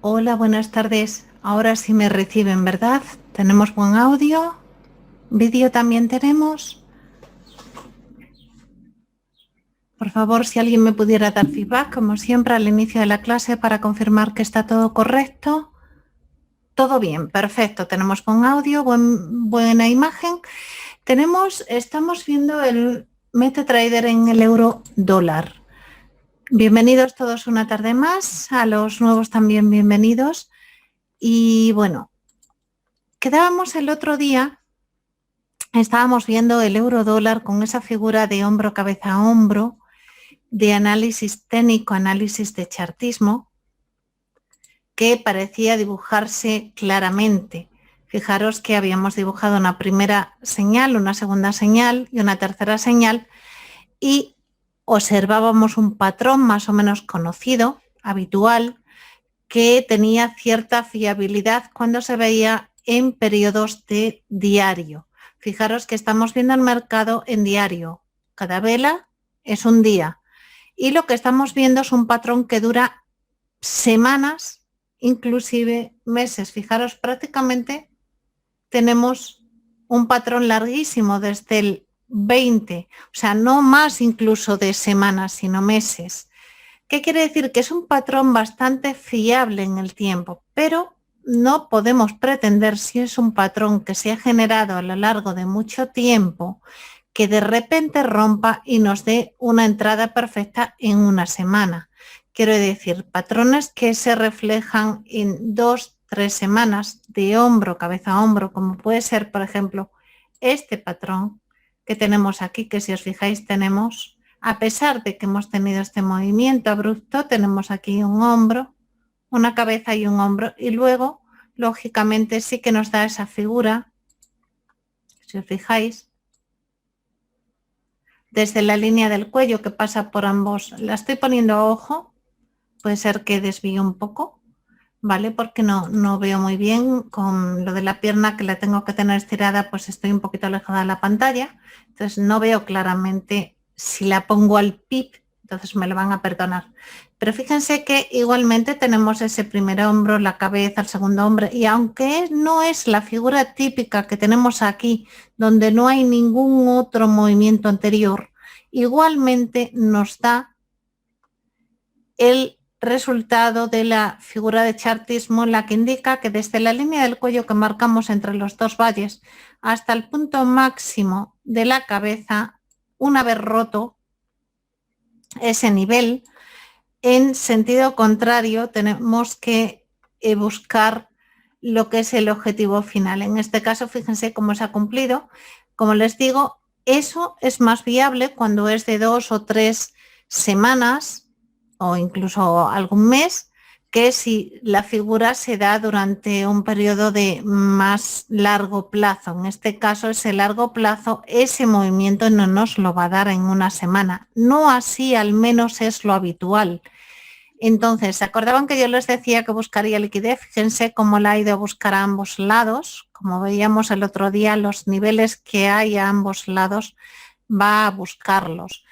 Hola, buenas tardes. Ahora sí me reciben, ¿verdad? ¿Tenemos buen audio? ¿Vídeo también tenemos? Por favor, si alguien me pudiera dar feedback, como siempre, al inicio de la clase para confirmar que está todo correcto. Todo bien, perfecto. Tenemos buen audio, buena imagen. Estamos viendo el MetaTrader en el euro dólar. Bienvenidos todos una tarde más, a los nuevos también bienvenidos. Y bueno, quedábamos el otro día. Estábamos viendo el euro dólar con esa figura de hombro, cabeza a hombro, de análisis técnico, análisis de chartismo, que parecía dibujarse claramente. Fijaros que habíamos dibujado una primera señal, una segunda señal y una tercera señal y observábamos un patrón más o menos conocido, habitual, que tenía cierta fiabilidad cuando se veía en periodos de diario. Fijaros que estamos viendo el mercado en diario. Cada vela es un día. Y lo que estamos viendo es un patrón que dura semanas, inclusive meses. Fijaros, prácticamente tenemos un patrón larguísimo desde el 20, o sea, no más incluso de semanas, sino meses. ¿Qué quiere decir? Que es un patrón bastante fiable en el tiempo, pero no podemos pretender, si es un patrón que se ha generado a lo largo de mucho tiempo, que de repente rompa y nos dé una entrada perfecta en una semana. Quiero decir, patrones que se reflejan en 2, 3 semanas de hombro, cabeza a hombro, como puede ser, por ejemplo, este patrón que tenemos aquí, que si os fijáis tenemos, a pesar de que hemos tenido este movimiento abrupto, tenemos aquí un hombro, una cabeza y un hombro, y luego, lógicamente, sí que nos da esa figura, si os fijáis, desde la línea del cuello que pasa por ambos. La estoy poniendo a ojo, puede ser que desvíe un poco, ¿vale? Porque no veo muy bien con lo de la pierna, que la tengo que tener estirada, pues estoy un poquito alejada de la pantalla, entonces no veo claramente si la pongo al pip, entonces me lo van a perdonar. Pero fíjense que igualmente tenemos ese primer hombro, la cabeza, el segundo hombro, y aunque no es la figura típica que tenemos aquí, donde no hay ningún otro movimiento anterior, igualmente nos da el resultado de la figura de chartismo, la que indica que desde la línea del cuello que marcamos entre los dos valles hasta el punto máximo de la cabeza, una vez roto ese nivel, en sentido contrario tenemos que buscar lo que es el objetivo final. En este caso, fíjense cómo se ha cumplido. Como les digo, eso es más viable cuando es de 2 o 3 semanas o incluso algún mes, que si la figura se da durante un periodo de más largo plazo. En este caso, ese largo plazo, ese movimiento no nos lo va a dar en una semana. No así, al menos es lo habitual. Entonces, ¿se acordaban que yo les decía que buscaría liquidez? Fíjense cómo la ha ido a buscar a ambos lados. Como veíamos el otro día, los niveles que hay a ambos lados va a buscarlos.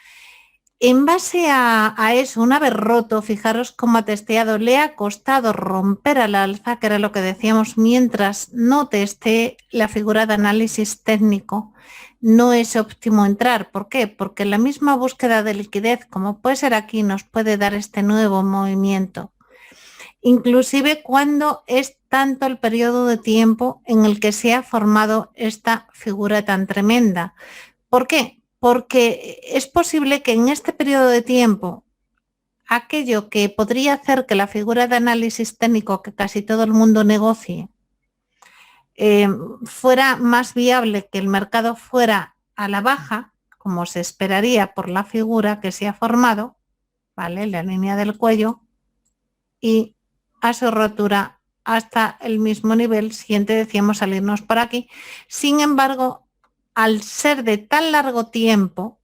En base a eso, una vez roto, fijaros cómo ha testeado, le ha costado romper al alza, que era lo que decíamos, mientras no teste la figura de análisis técnico, no es óptimo entrar. ¿Por qué? Porque la misma búsqueda de liquidez, como puede ser aquí, nos puede dar este nuevo movimiento. Inclusive cuando es tanto el periodo de tiempo en el que se ha formado esta figura tan tremenda. ¿Por qué? Porque es posible que en este periodo de tiempo aquello que podría hacer que la figura de análisis técnico que casi todo el mundo negocie fuera más viable, que el mercado fuera a la baja, como se esperaría por la figura que se ha formado, ¿vale? La línea del cuello, y a su rotura hasta el mismo nivel siguiente, decíamos salirnos por aquí. Sin embargo, al ser de tan largo tiempo,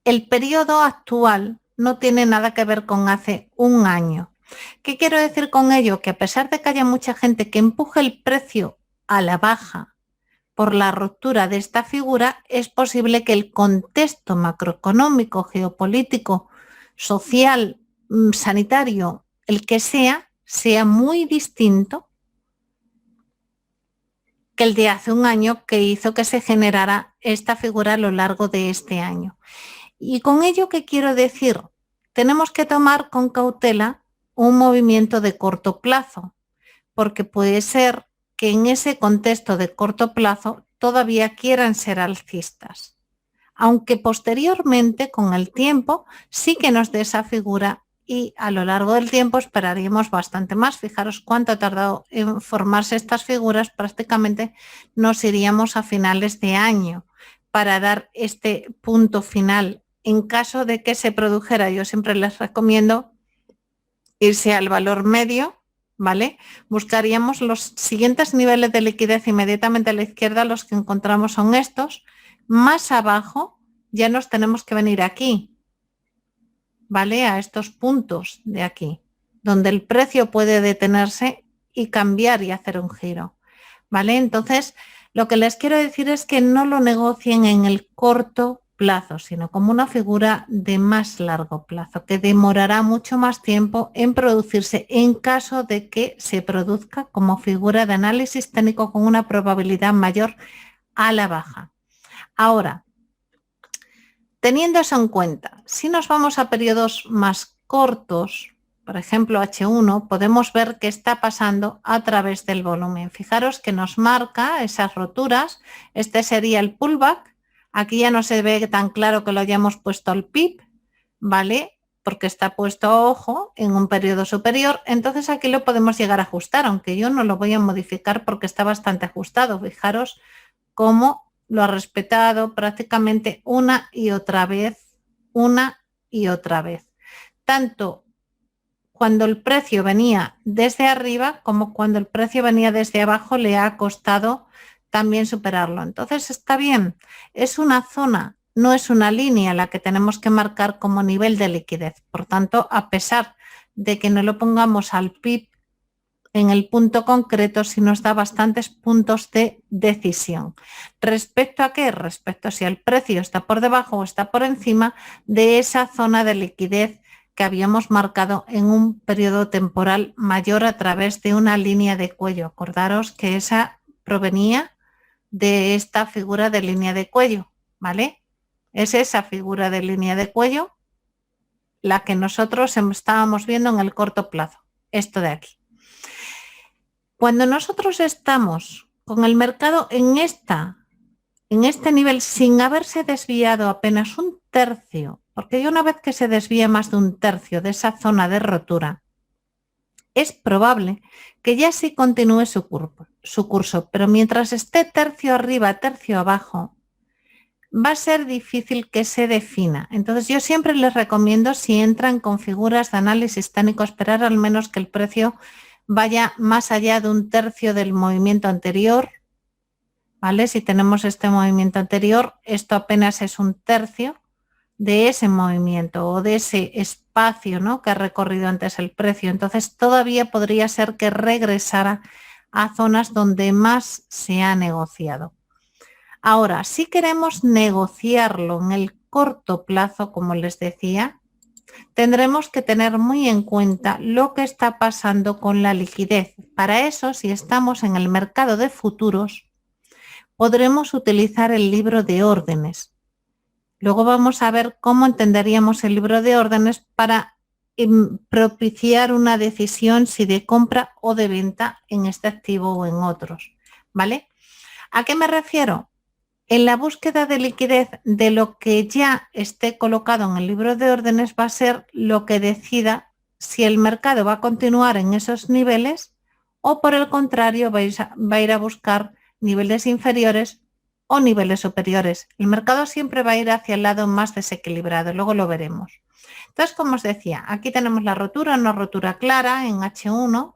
el periodo actual no tiene nada que ver con hace un año. ¿Qué quiero decir con ello? Que a pesar de que haya mucha gente que empuje el precio a la baja por la ruptura de esta figura, es posible que el contexto macroeconómico, geopolítico, social, sanitario, el que sea, sea muy distinto que el de hace un año que hizo que se generara esta figura a lo largo de este año. Y con ello, ¿qué quiero decir? Tenemos que tomar con cautela un movimiento de corto plazo, porque puede ser que en ese contexto de corto plazo todavía quieran ser alcistas, aunque posteriormente, con el tiempo, sí que nos dé esa figura y a lo largo del tiempo esperaríamos bastante más. Fijaros cuánto ha tardado en formarse estas figuras, prácticamente nos iríamos a finales de año para dar este punto final. En caso de que se produjera, yo siempre les recomiendo irse al valor medio, ¿vale? Buscaríamos los siguientes niveles de liquidez inmediatamente a la izquierda, los que encontramos son estos. Más abajo ya nos tenemos que venir aquí, ¿vale? A estos puntos de aquí, donde el precio puede detenerse y cambiar y hacer un giro, ¿vale? Entonces, lo que les quiero decir es que no lo negocien en el corto plazo, sino como una figura de más largo plazo, que demorará mucho más tiempo en producirse en caso de que se produzca como figura de análisis técnico con una probabilidad mayor a la baja. Ahora, teniendo eso en cuenta, si nos vamos a periodos más cortos, por ejemplo H1, podemos ver qué está pasando a través del volumen. Fijaros que nos marca esas roturas. Este sería el pullback. Aquí ya no se ve tan claro que lo hayamos puesto al PIB, ¿vale? Porque está puesto a ojo en un periodo superior. Entonces aquí lo podemos llegar a ajustar, aunque yo no lo voy a modificar porque está bastante ajustado. Fijaros cómo lo ha respetado prácticamente una y otra vez. Tanto cuando el precio venía desde arriba como cuando el precio venía desde abajo le ha costado también superarlo. Entonces está bien, es una zona, no es una línea la que tenemos que marcar como nivel de liquidez. Por tanto, a pesar de que no lo pongamos al PIB en el punto concreto, sí nos da bastantes puntos de decisión. ¿Respecto a qué? Respecto a si el precio está por debajo o está por encima de esa zona de liquidez que habíamos marcado en un periodo temporal mayor a través de una línea de cuello. Acordaros que esa provenía de esta figura de línea de cuello, ¿vale? Es esa figura de línea de cuello la que nosotros estábamos viendo en el corto plazo, esto de aquí. Cuando nosotros estamos con el mercado en este nivel sin haberse desviado apenas un tercio, porque una vez que se desvía más de un tercio de esa zona de rotura, es probable que ya sí continúe su curso, pero mientras esté tercio arriba, tercio abajo, va a ser difícil que se defina. Entonces yo siempre les recomiendo, si entran con figuras de análisis técnico, esperar al menos que el precio vaya más allá de un tercio del movimiento anterior, ¿vale? Si tenemos este movimiento anterior, esto apenas es un tercio de ese movimiento o de ese espacio, ¿no?, que ha recorrido antes el precio. Entonces todavía podría ser que regresara a zonas donde más se ha negociado. Ahora, si queremos negociarlo en el corto plazo, como les decía, tendremos que tener muy en cuenta lo que está pasando con la liquidez. Para eso, si estamos en el mercado de futuros, podremos utilizar el libro de órdenes. Luego vamos a ver cómo entenderíamos el libro de órdenes para propiciar una decisión si de compra o de venta en este activo o en otros, ¿vale? ¿A qué me refiero? En la búsqueda de liquidez de lo que ya esté colocado en el libro de órdenes va a ser lo que decida si el mercado va a continuar en esos niveles o por el contrario va a ir a buscar niveles inferiores o niveles superiores. El mercado siempre va a ir hacia el lado más desequilibrado, luego lo veremos. Entonces, como os decía, aquí tenemos la rotura, una rotura clara en H1.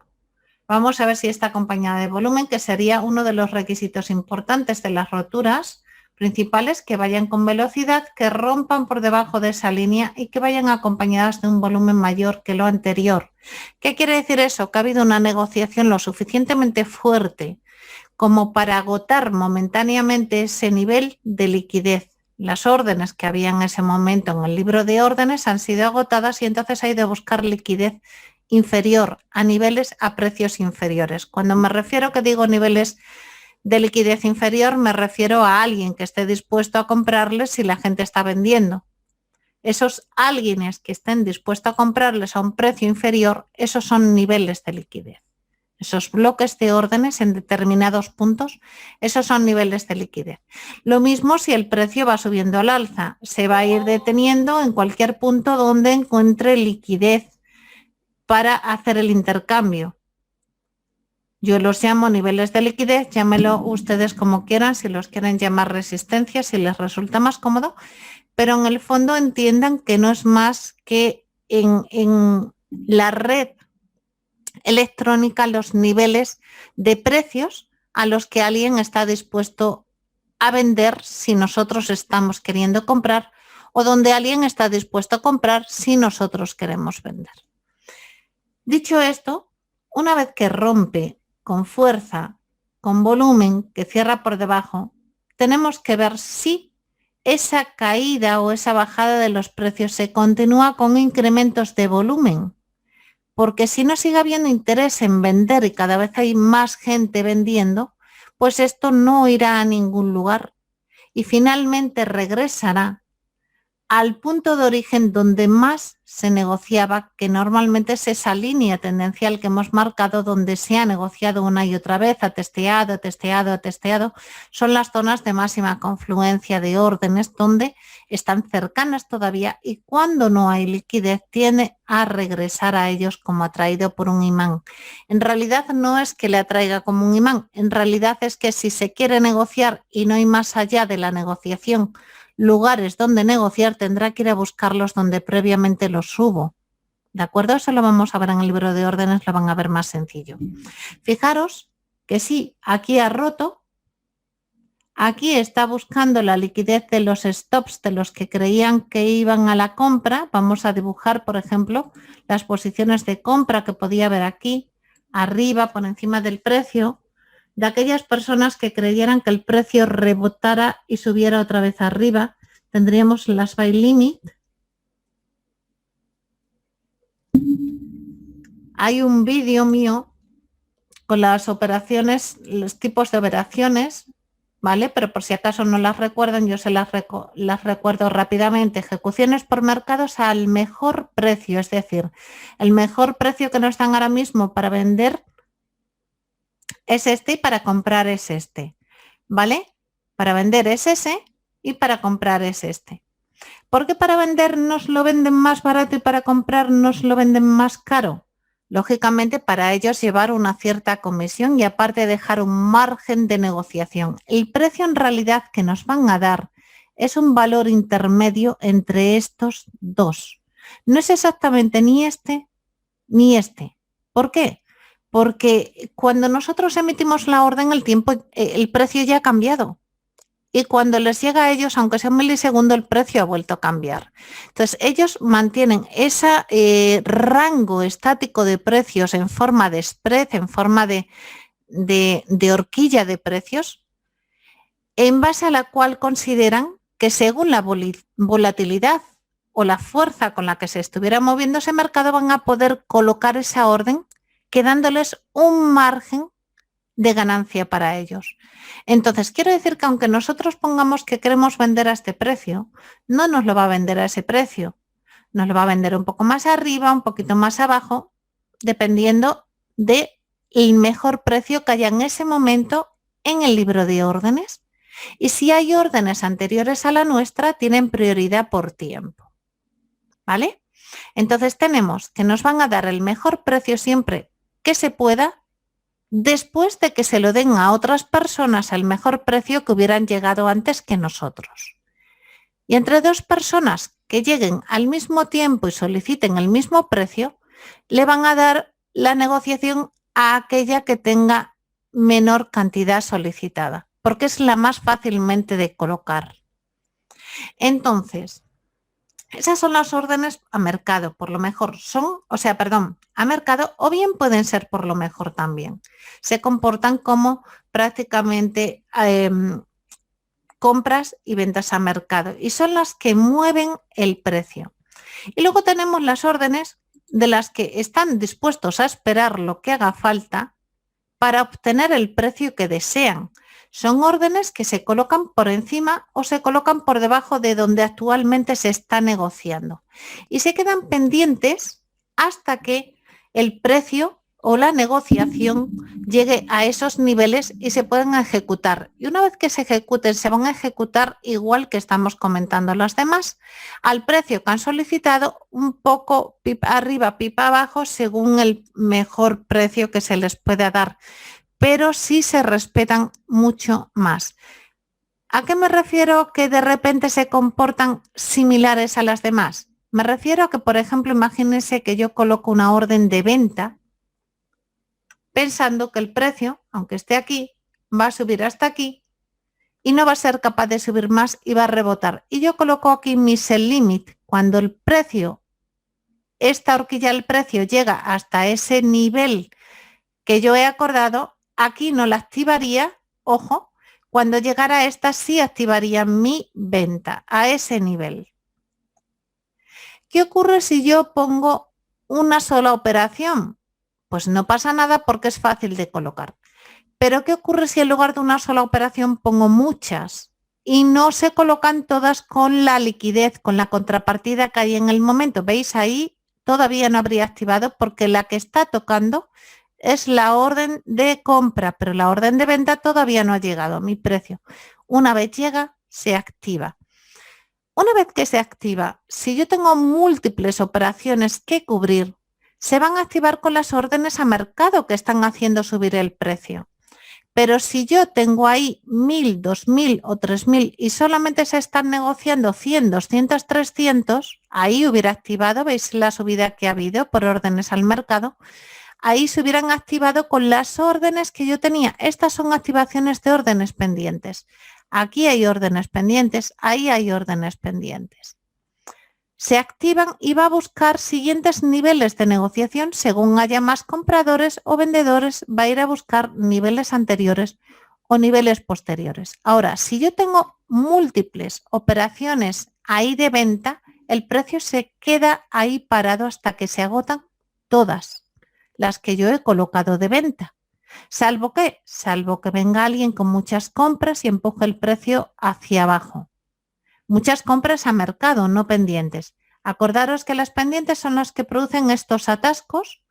Vamos a ver si está acompañada de volumen, que sería uno de los requisitos importantes de las roturas principales, que vayan con velocidad, que rompan por debajo de esa línea y que vayan acompañadas de un volumen mayor que lo anterior. ¿Qué quiere decir eso? Que ha habido una negociación lo suficientemente fuerte como para agotar momentáneamente ese nivel de liquidez. Las órdenes que había en ese momento en el libro de órdenes han sido agotadas y entonces ha ido a buscar liquidez inferior a niveles a precios inferiores. Cuando me refiero que digo niveles de liquidez inferior, me refiero a alguien que esté dispuesto a comprarles si la gente está vendiendo. Esos alguienes que estén dispuestos a comprarles a un precio inferior, esos son niveles de liquidez. Esos bloques de órdenes en determinados puntos, esos son niveles de liquidez. Lo mismo si el precio va subiendo al alza, se va a ir deteniendo en cualquier punto donde encuentre liquidez para hacer el intercambio. Yo los llamo niveles de liquidez, llámelo ustedes como quieran, si los quieren llamar resistencia, si les resulta más cómodo, pero en el fondo entiendan que no es más que en la red electrónica los niveles de precios a los que alguien está dispuesto a vender si nosotros estamos queriendo comprar o donde alguien está dispuesto a comprar si nosotros queremos vender. Dicho esto, una vez que rompe con fuerza, con volumen, que cierra por debajo, tenemos que ver si esa caída o esa bajada de los precios se continúa con incrementos de volumen. Porque si no sigue habiendo interés en vender y cada vez hay más gente vendiendo, pues esto no irá a ningún lugar y finalmente regresará al punto de origen donde más se negociaba, que normalmente es esa línea tendencial que hemos marcado donde se ha negociado una y otra vez, ha testeado, son las zonas de máxima confluencia de órdenes donde están cercanas todavía y cuando no hay liquidez tiende a regresar a ellos como atraído por un imán. En realidad no es que le atraiga como un imán, en realidad es que si se quiere negociar y no hay más allá de la negociación lugares donde negociar, tendrá que ir a buscarlos donde previamente los hubo. ¿De acuerdo? Eso lo vamos a ver en el libro de órdenes, lo van a ver más sencillo. Fijaros que sí, aquí ha roto, aquí está buscando la liquidez de los stops de los que creían que iban a la compra. Vamos a dibujar, por ejemplo, las posiciones de compra que podía haber aquí, arriba, por encima del precio, de aquellas personas que creyeran que el precio rebotara y subiera otra vez arriba. Tendríamos las buy limit. Hay un vídeo mío con las operaciones, los tipos de operaciones, ¿vale? Pero por si acaso no las recuerdan, yo se las recuerdo rápidamente. Ejecuciones por mercados al mejor precio, es decir, el mejor precio que nos dan ahora mismo para vender es este y para comprar es este, ¿vale? Para vender es ese y para comprar es este. ¿Por qué para vender nos lo venden más barato y para comprar nos lo venden más caro? Lógicamente para ellos llevar una cierta comisión y aparte dejar un margen de negociación. El precio en realidad que nos van a dar es un valor intermedio entre estos dos. No es exactamente ni este ni este. ¿Por qué? Porque cuando nosotros emitimos la orden, el precio ya ha cambiado. Y cuando les llega a ellos, aunque sea un milisegundo, el precio ha vuelto a cambiar. Entonces, ellos mantienen ese rango estático de precios en forma de spread, en forma de horquilla de precios, en base a la cual consideran que según la volatilidad o la fuerza con la que se estuviera moviendo ese mercado, van a poder colocar esa orden quedándoles un margen de ganancia para ellos. Entonces, quiero decir que aunque nosotros pongamos que queremos vender a este precio, no nos lo va a vender a ese precio. Nos lo va a vender un poco más arriba, un poquito más abajo, dependiendo del mejor precio que haya en ese momento en el libro de órdenes. Y si hay órdenes anteriores a la nuestra, tienen prioridad por tiempo. ¿Vale? Entonces tenemos que nos van a dar el mejor precio siempre que se pueda, después de que se lo den a otras personas al mejor precio que hubieran llegado antes que nosotros. Y entre dos personas que lleguen al mismo tiempo y soliciten el mismo precio, le van a dar la negociación a aquella que tenga menor cantidad solicitada, porque es la más fácilmente de colocar. Entonces, esas son las órdenes a mercado, por lo mejor a mercado, o bien pueden ser por lo mejor también. Se comportan como prácticamente compras y ventas a mercado y son las que mueven el precio. Y luego tenemos las órdenes de las que están dispuestos a esperar lo que haga falta para obtener el precio que desean. Son órdenes que se colocan por encima o se colocan por debajo de donde actualmente se está negociando y se quedan pendientes hasta que el precio o la negociación llegue a esos niveles y se pueden ejecutar. Y una vez que se ejecuten, se van a ejecutar igual que estamos comentando las demás, al precio que han solicitado, un poco pipa arriba, pipa abajo, según el mejor precio que se les pueda dar, pero sí se respetan mucho más. ¿A qué me refiero que de repente se comportan similares a las demás? Me refiero a que, por ejemplo, imagínense que yo coloco una orden de venta pensando que el precio, aunque esté aquí, va a subir hasta aquí y no va a ser capaz de subir más y va a rebotar. Y yo coloco aquí mi sell limit. Cuando el precio, esta horquilla del precio llega hasta ese nivel que yo he acordado, aquí no la activaría, ojo, cuando llegara a esta sí activaría mi venta a ese nivel. ¿Qué ocurre si yo pongo una sola operación? Pues no pasa nada porque es fácil de colocar. Pero ¿qué ocurre si en lugar de una sola operación pongo muchas y no se colocan todas con la liquidez, con la contrapartida que hay en el momento? ¿Veis? Ahí todavía no habría activado porque la que está tocando es la orden de compra, pero la orden de venta todavía no ha llegado a mi precio. Una vez llega, se activa. Una vez que se activa, si yo tengo múltiples operaciones que cubrir, se van a activar con las órdenes a mercado que están haciendo subir el precio. Pero si yo tengo ahí 1.000, 2.000 o 3.000 y solamente se están negociando 100, 200, 300, ahí hubiera activado, ¿veis la subida que ha habido por órdenes al mercado? Ahí se hubieran activado con las órdenes que yo tenía. Estas son activaciones de órdenes pendientes. Aquí hay órdenes pendientes, ahí hay órdenes pendientes. Se activan y va a buscar siguientes niveles de negociación. Según haya más compradores o vendedores, va a ir a buscar niveles anteriores o niveles posteriores. Ahora, si yo tengo múltiples operaciones ahí de venta, el precio se queda ahí parado hasta que se agotan todas las que yo he colocado de venta. Salvo que venga alguien con muchas compras y empuje el precio hacia abajo. Muchas compras a mercado, no pendientes. Acordaros que las pendientes son las que producen estos atascos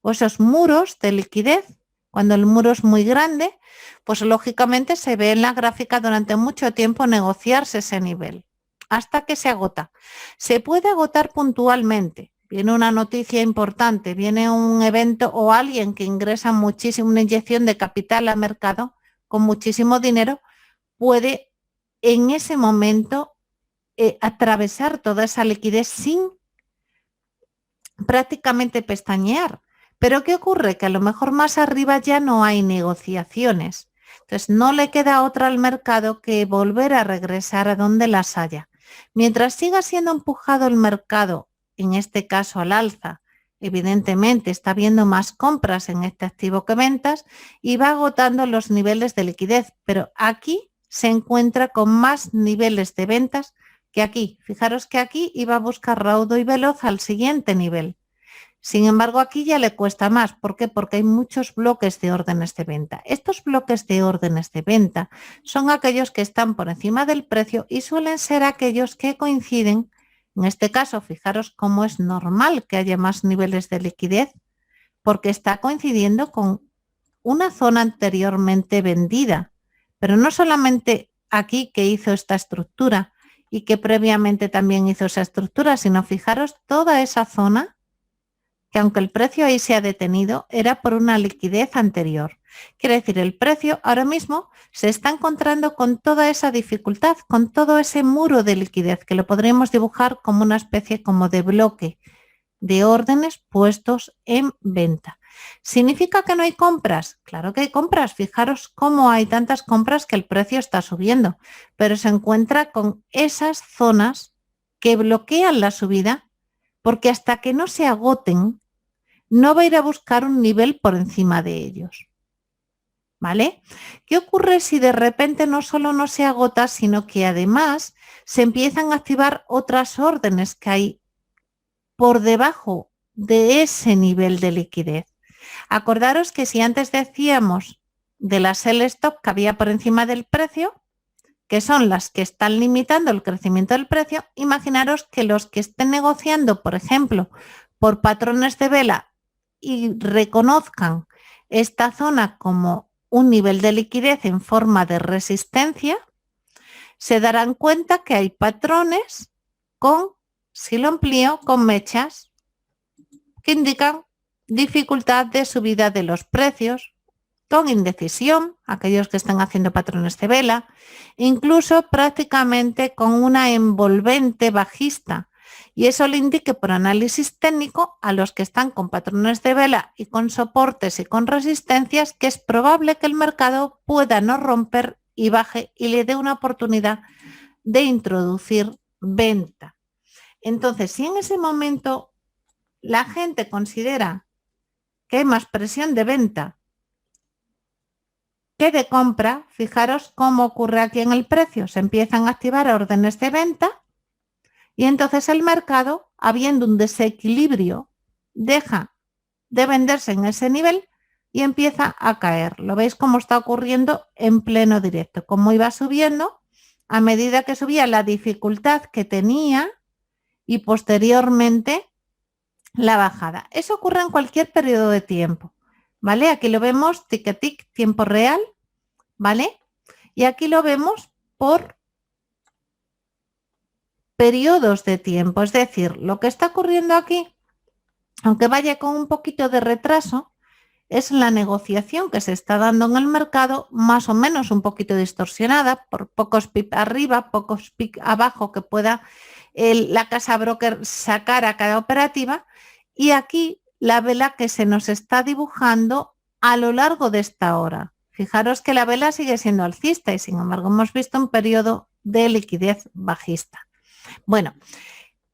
o esos muros de liquidez. Cuando el muro es muy grande, pues lógicamente se ve en la gráfica durante mucho tiempo negociarse ese nivel, hasta que se agota. Se puede agotar puntualmente. Viene una noticia importante, viene un evento o alguien que ingresa muchísimo, una inyección de capital al mercado con muchísimo dinero, puede en ese momento atravesar toda esa liquidez sin prácticamente pestañear. Pero ¿qué ocurre? Que a lo mejor más arriba ya no hay negociaciones. Entonces no le queda otra al mercado que volver a regresar a donde las haya. Mientras siga siendo empujado el mercado, en este caso al alza, evidentemente está habiendo más compras en este activo que ventas y va agotando los niveles de liquidez. Pero aquí se encuentra con más niveles de ventas que aquí. Fijaros que aquí iba a buscar raudo y veloz al siguiente nivel. Sin embargo, aquí ya le cuesta más. ¿Por qué? Porque hay muchos bloques de órdenes de venta. Estos bloques de órdenes de venta son aquellos que están por encima del precio y suelen ser aquellos que coinciden. En este caso, fijaros cómo es normal que haya más niveles de liquidez, porque está coincidiendo con una zona anteriormente vendida. Pero no solamente aquí que hizo esta estructura y que previamente también hizo esa estructura, sino fijaros toda esa zona que aunque el precio ahí se ha detenido, era por una liquidez anterior. Quiere decir, el precio ahora mismo se está encontrando con toda esa dificultad, con todo ese muro de liquidez, que lo podríamos dibujar como una especie como de bloque de órdenes puestos en venta. ¿Significa que no hay compras? Claro que hay compras. Fijaros cómo hay tantas compras que el precio está subiendo, pero se encuentra con esas zonas que bloquean la subida porque hasta que no se agoten, no va a ir a buscar un nivel por encima de ellos. ¿Vale? ¿Qué ocurre si de repente no solo no se agota, sino que además se empiezan a activar otras órdenes que hay por debajo de ese nivel de liquidez. Acordaros que si antes decíamos de las sell stop que había por encima del precio, que son las que están limitando el crecimiento del precio, imaginaros que los que estén negociando, por ejemplo, por patrones de vela y reconozcan esta zona como un nivel de liquidez en forma de resistencia, se darán cuenta que hay patrones con, si lo amplío, con mechas que indican dificultad de subida de los precios, con indecisión, aquellos que están haciendo patrones de vela, incluso prácticamente con una envolvente bajista. Y eso le indique por análisis técnico a los que están con patrones de vela y con soportes y con resistencias que es probable que el mercado pueda no romper y baje y le dé una oportunidad de introducir venta. Entonces, si en ese momento la gente considera que hay más presión de venta que de compra, fijaros cómo ocurre aquí en el precio. Se empiezan a activar órdenes de venta y entonces el mercado, habiendo un desequilibrio, deja de venderse en ese nivel y empieza a caer. Lo veis cómo está ocurriendo en pleno directo, cómo iba subiendo a medida que subía la dificultad que tenía y posteriormente la bajada. Eso ocurre en cualquier periodo de tiempo, ¿vale? Aquí lo vemos tic a tic, tiempo real, ¿vale? Y aquí lo vemos por periodos de tiempo, es decir, lo que está ocurriendo aquí, aunque vaya con un poquito de retraso, es la negociación que se está dando en el mercado, más o menos un poquito distorsionada, por pocos pips arriba, pocos pips abajo que pueda la casa broker sacar a cada operativa. Y aquí la vela que se nos está dibujando a lo largo de esta hora. Fijaros que la vela sigue siendo alcista y sin embargo hemos visto un periodo de liquidez bajista. Bueno,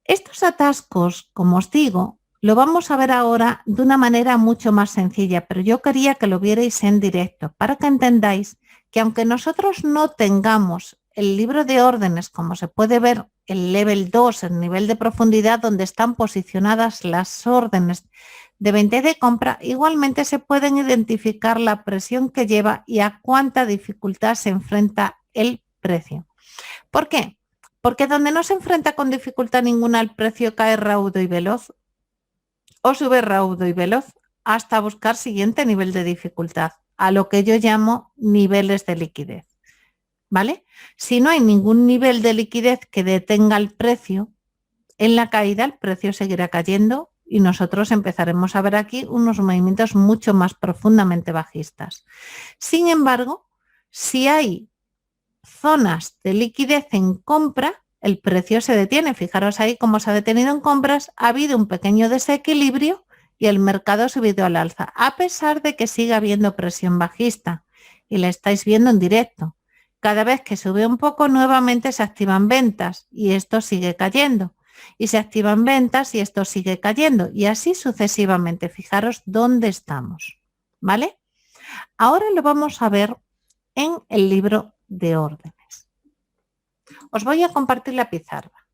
estos atascos, como os digo, lo vamos a ver ahora de una manera mucho más sencilla, pero yo quería que lo vierais en directo para que entendáis que aunque nosotros no tengamos el libro de órdenes, como se puede ver el level 2, el nivel de profundidad donde están posicionadas las órdenes de venta y de compra, igualmente se pueden identificar la presión que lleva y a cuánta dificultad se enfrenta el precio. ¿Por qué? Porque donde no se enfrenta con dificultad ninguna el precio cae raudo y veloz o sube raudo y veloz hasta buscar siguiente nivel de dificultad, a lo que yo llamo niveles de liquidez. ¿Vale? Si no hay ningún nivel de liquidez que detenga el precio, en la caída el precio seguirá cayendo y nosotros empezaremos a ver aquí unos movimientos mucho más profundamente bajistas. Sin embargo, si hay zonas de liquidez en compra, el precio se detiene. Fijaros ahí cómo se ha detenido en compras, ha habido un pequeño desequilibrio y el mercado ha subido al alza, a pesar de que siga habiendo presión bajista y la estáis viendo en directo. Cada vez que sube un poco, nuevamente se activan ventas y esto sigue cayendo. Y se activan ventas y esto sigue cayendo. Y así sucesivamente. Fijaros dónde estamos. ¿Vale? Ahora lo vamos a ver en el libro de órdenes. Os voy a compartir la pizarra.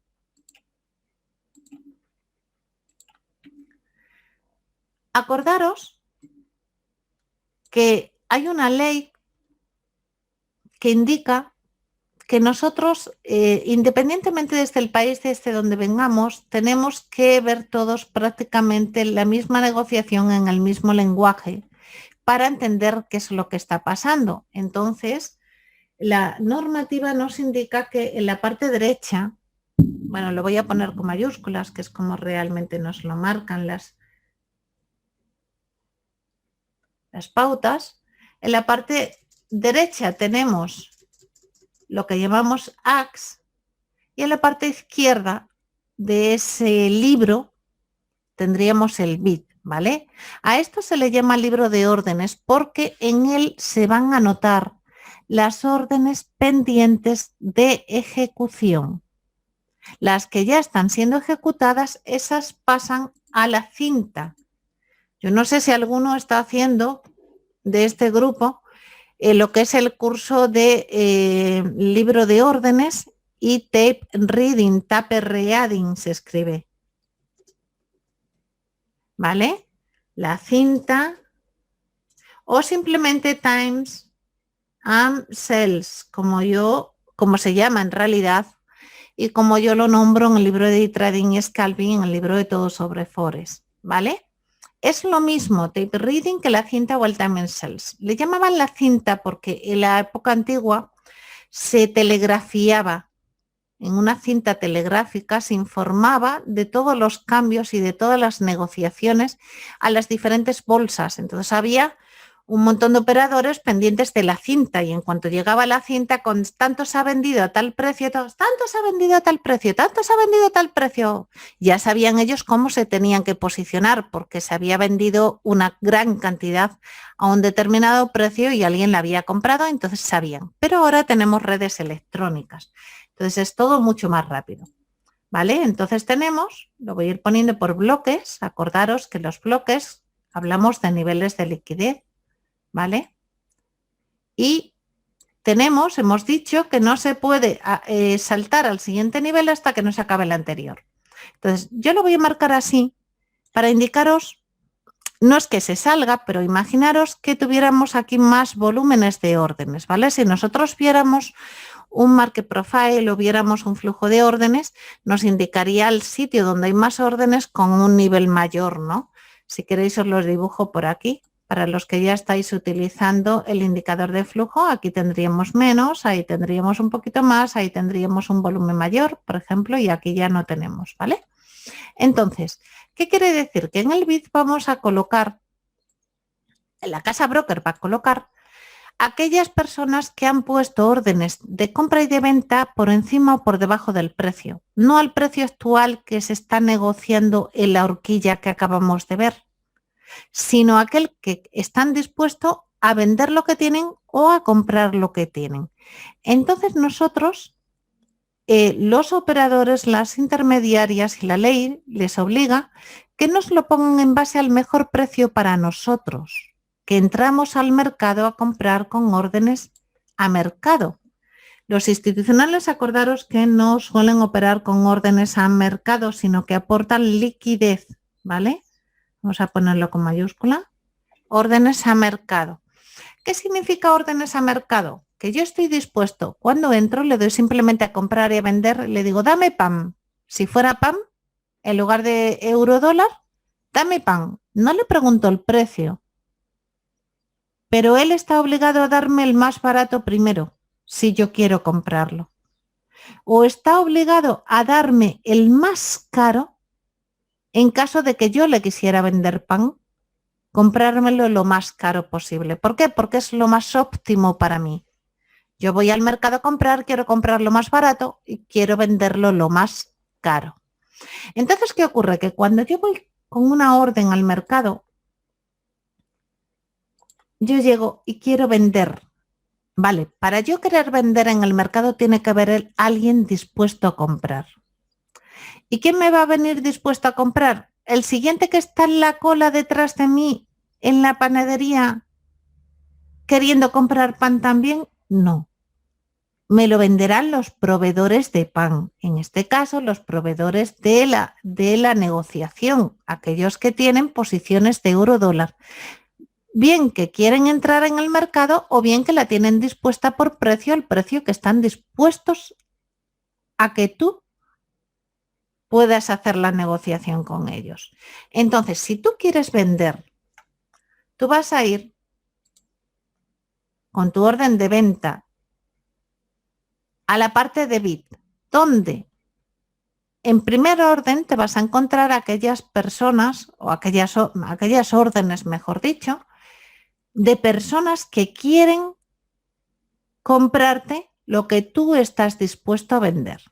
Acordaros que hay una ley que indica que nosotros, independientemente desde el país desde donde vengamos, tenemos que ver todos prácticamente la misma negociación en el mismo lenguaje para entender qué es lo que está pasando. Entonces, la normativa nos indica que en la parte derecha, bueno, lo voy a poner con mayúsculas, que es como realmente nos lo marcan las pautas. En la parte derecha tenemos lo que llamamos AX y en la parte izquierda de ese libro tendríamos el bit, ¿vale? A esto se le llama libro de órdenes porque en él se van a anotar las órdenes pendientes de ejecución. Las que ya están siendo ejecutadas, esas pasan a la cinta. Yo no sé si alguno está haciendo de este grupo lo que es el curso de libro de órdenes y tape reading se escribe. ¿vale? La cinta o simplemente times and sales, como se llama en realidad y como yo lo nombro en el libro de Trading y Scalping, en el libro de Todo sobre Forex, ¿vale? Es lo mismo tape reading que la cinta o el time and sales. Le llamaban la cinta porque en la época antigua se telegrafiaba. En una cinta telegráfica se informaba de todos los cambios y de todas las negociaciones a las diferentes bolsas. Entonces había un montón de operadores pendientes de la cinta y en cuanto llegaba la cinta con tanto se ha vendido a tal precio, tanto se ha vendido a tal precio, tanto se ha vendido a tal precio, ya sabían ellos cómo se tenían que posicionar porque se había vendido una gran cantidad a un determinado precio y alguien la había comprado, entonces sabían. Pero ahora tenemos redes electrónicas. Entonces es todo mucho más rápido, ¿vale? Entonces tenemos, lo voy a ir poniendo por bloques, acordaros que los bloques hablamos de niveles de liquidez, ¿vale? Y tenemos, hemos dicho que no se puede saltar al siguiente nivel hasta que no se acabe el anterior. Entonces yo lo voy a marcar así para indicaros, no es que se salga, pero imaginaros que tuviéramos aquí más volúmenes de órdenes, ¿vale? Si nosotros viéramos un market profile o viéramos un flujo de órdenes, nos indicaría el sitio donde hay más órdenes con un nivel mayor, ¿no? Si queréis os los dibujo por aquí. Para los que ya estáis utilizando el indicador de flujo, aquí tendríamos menos, ahí tendríamos un poquito más, ahí tendríamos un volumen mayor, por ejemplo, y aquí ya no tenemos, ¿vale? Entonces, ¿qué quiere decir? Que en el BID vamos a colocar, en la casa broker va a colocar aquellas personas que han puesto órdenes de compra y de venta por encima o por debajo del precio, no al precio actual que se está negociando en la horquilla que acabamos de ver, sino aquel que están dispuestos a vender lo que tienen o a comprar lo que tienen. Entonces nosotros, los operadores, las intermediarias y la ley les obliga que nos lo pongan en base al mejor precio para nosotros, que entramos al mercado a comprar con órdenes a mercado. Los institucionales, acordaros que no suelen operar con órdenes a mercado, sino que aportan liquidez, ¿vale? Vamos a ponerlo con mayúscula. Órdenes a mercado. ¿Qué significa órdenes a mercado? Que yo estoy dispuesto, cuando entro, le doy simplemente a comprar y a vender, le digo, dame pan. Si fuera pan, en lugar de euro dólar, dame pan. No le pregunto el precio, pero él está obligado a darme el más barato primero, si yo quiero comprarlo. O está obligado a darme el más caro en caso de que yo le quisiera vender pan, comprármelo lo más caro posible. ¿Por qué? Porque es lo más óptimo para mí. Yo voy al mercado a comprar, quiero comprar lo más barato y quiero venderlo lo más caro. Entonces, ¿qué ocurre? Que cuando yo voy con una orden al mercado, yo llego y quiero vender. Vale, para yo querer vender en el mercado tiene que haber alguien dispuesto a comprar. ¿Y quién me va a venir dispuesto a comprar? ¿El siguiente que está en la cola detrás de mí en la panadería queriendo comprar pan también? No. Me lo venderán los proveedores de pan, en este caso los proveedores de la negociación, aquellos que tienen posiciones de euro dólar, bien que quieren entrar en el mercado o bien que la tienen dispuesta por precio, al precio que están dispuestos a que tú puedas hacer la negociación con ellos. Entonces, si tú quieres vender, tú vas a ir con tu orden de venta a la parte de BID, donde en primer orden te vas a encontrar aquellas personas o aquellas órdenes, mejor dicho, de personas que quieren comprarte lo que tú estás dispuesto a vender.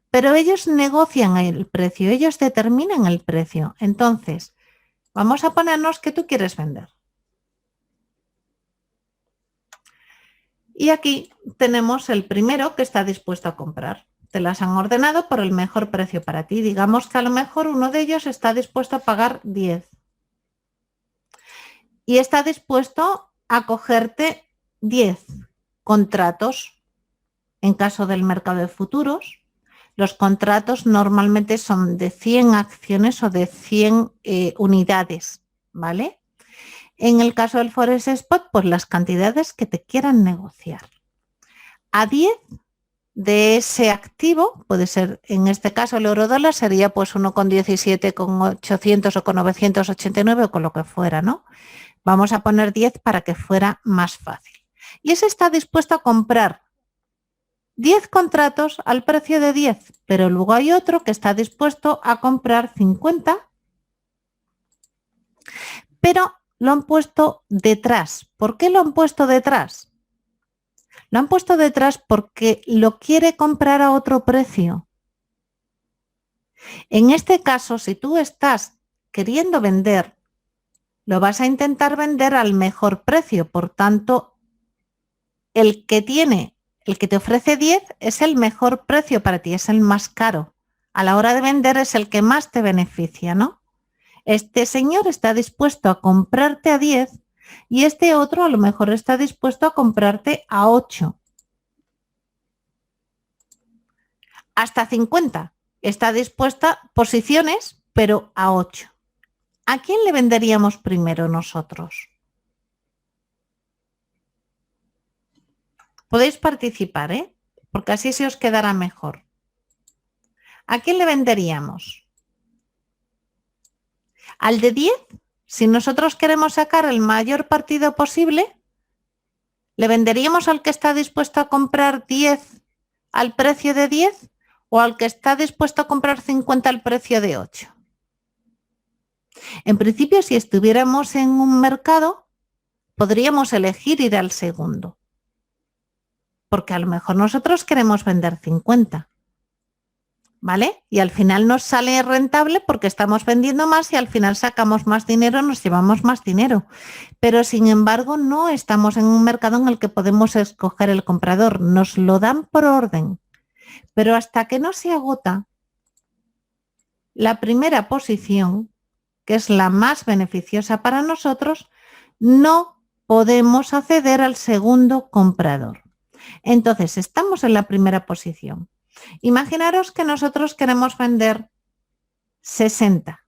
Pero ellos negocian el precio, ellos determinan el precio. Entonces, vamos a ponernos que tú quieres vender. Y aquí tenemos el primero que está dispuesto a comprar. Te las han ordenado por el mejor precio para ti. Digamos que a lo mejor uno de ellos está dispuesto a pagar 10. Y está dispuesto a cogerte 10 contratos en caso del mercado de futuros. Los contratos normalmente son de 100 acciones o de 100 unidades, ¿vale? En el caso del Forex Spot, pues las cantidades que te quieran negociar. A 10 de ese activo, puede ser, en este caso el euro dólar sería pues uno con 17, con 800 o con 989 o con lo que fuera, ¿no? Vamos a poner 10 para que fuera más fácil. Y ese está dispuesto a comprar 10 contratos al precio de 10, pero luego hay otro que está dispuesto a comprar 50, pero lo han puesto detrás. ¿Por qué lo han puesto detrás? Lo han puesto detrás porque lo quiere comprar a otro precio. En este caso, si tú estás queriendo vender, lo vas a intentar vender al mejor precio. Por tanto, el que te ofrece 10 es el mejor precio para ti, es el más caro. A la hora de vender es el que más te beneficia, ¿no? Este señor está dispuesto a comprarte a 10 y este otro a lo mejor está dispuesto a comprarte a 8. Hasta 50. Está dispuesta posiciones, pero a 8. ¿A quién le venderíamos primero nosotros? Podéis participar, ¿eh? Porque así se os quedará mejor. ¿A quién le venderíamos? Al de 10, si nosotros queremos sacar el mayor partido posible, ¿le venderíamos al que está dispuesto a comprar 10 al precio de 10 o al que está dispuesto a comprar 50 al precio de 8? En principio, si estuviéramos en un mercado, podríamos elegir ir al segundo, porque a lo mejor nosotros queremos vender 50. ¿Vale? Y al final nos sale rentable porque estamos vendiendo más y al final sacamos más dinero, nos llevamos más dinero. Pero sin embargo no estamos en un mercado en el que podemos escoger el comprador, nos lo dan por orden. Pero hasta que no se agota la primera posición, que es la más beneficiosa para nosotros, no podemos acceder al segundo comprador. Entonces, estamos en la primera posición. Imaginaros que nosotros queremos vender 60.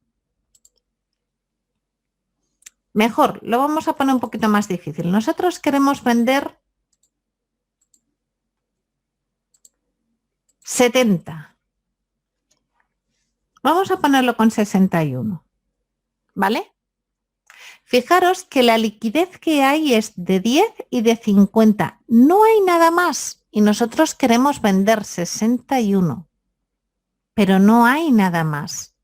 Mejor, lo vamos a poner un poquito más difícil. Nosotros queremos vender 70. Vamos a ponerlo con 61. ¿Vale? Fijaros que la liquidez que hay es de 10 y de 50. No hay nada más. Y nosotros queremos vender 61. Pero no hay nada más.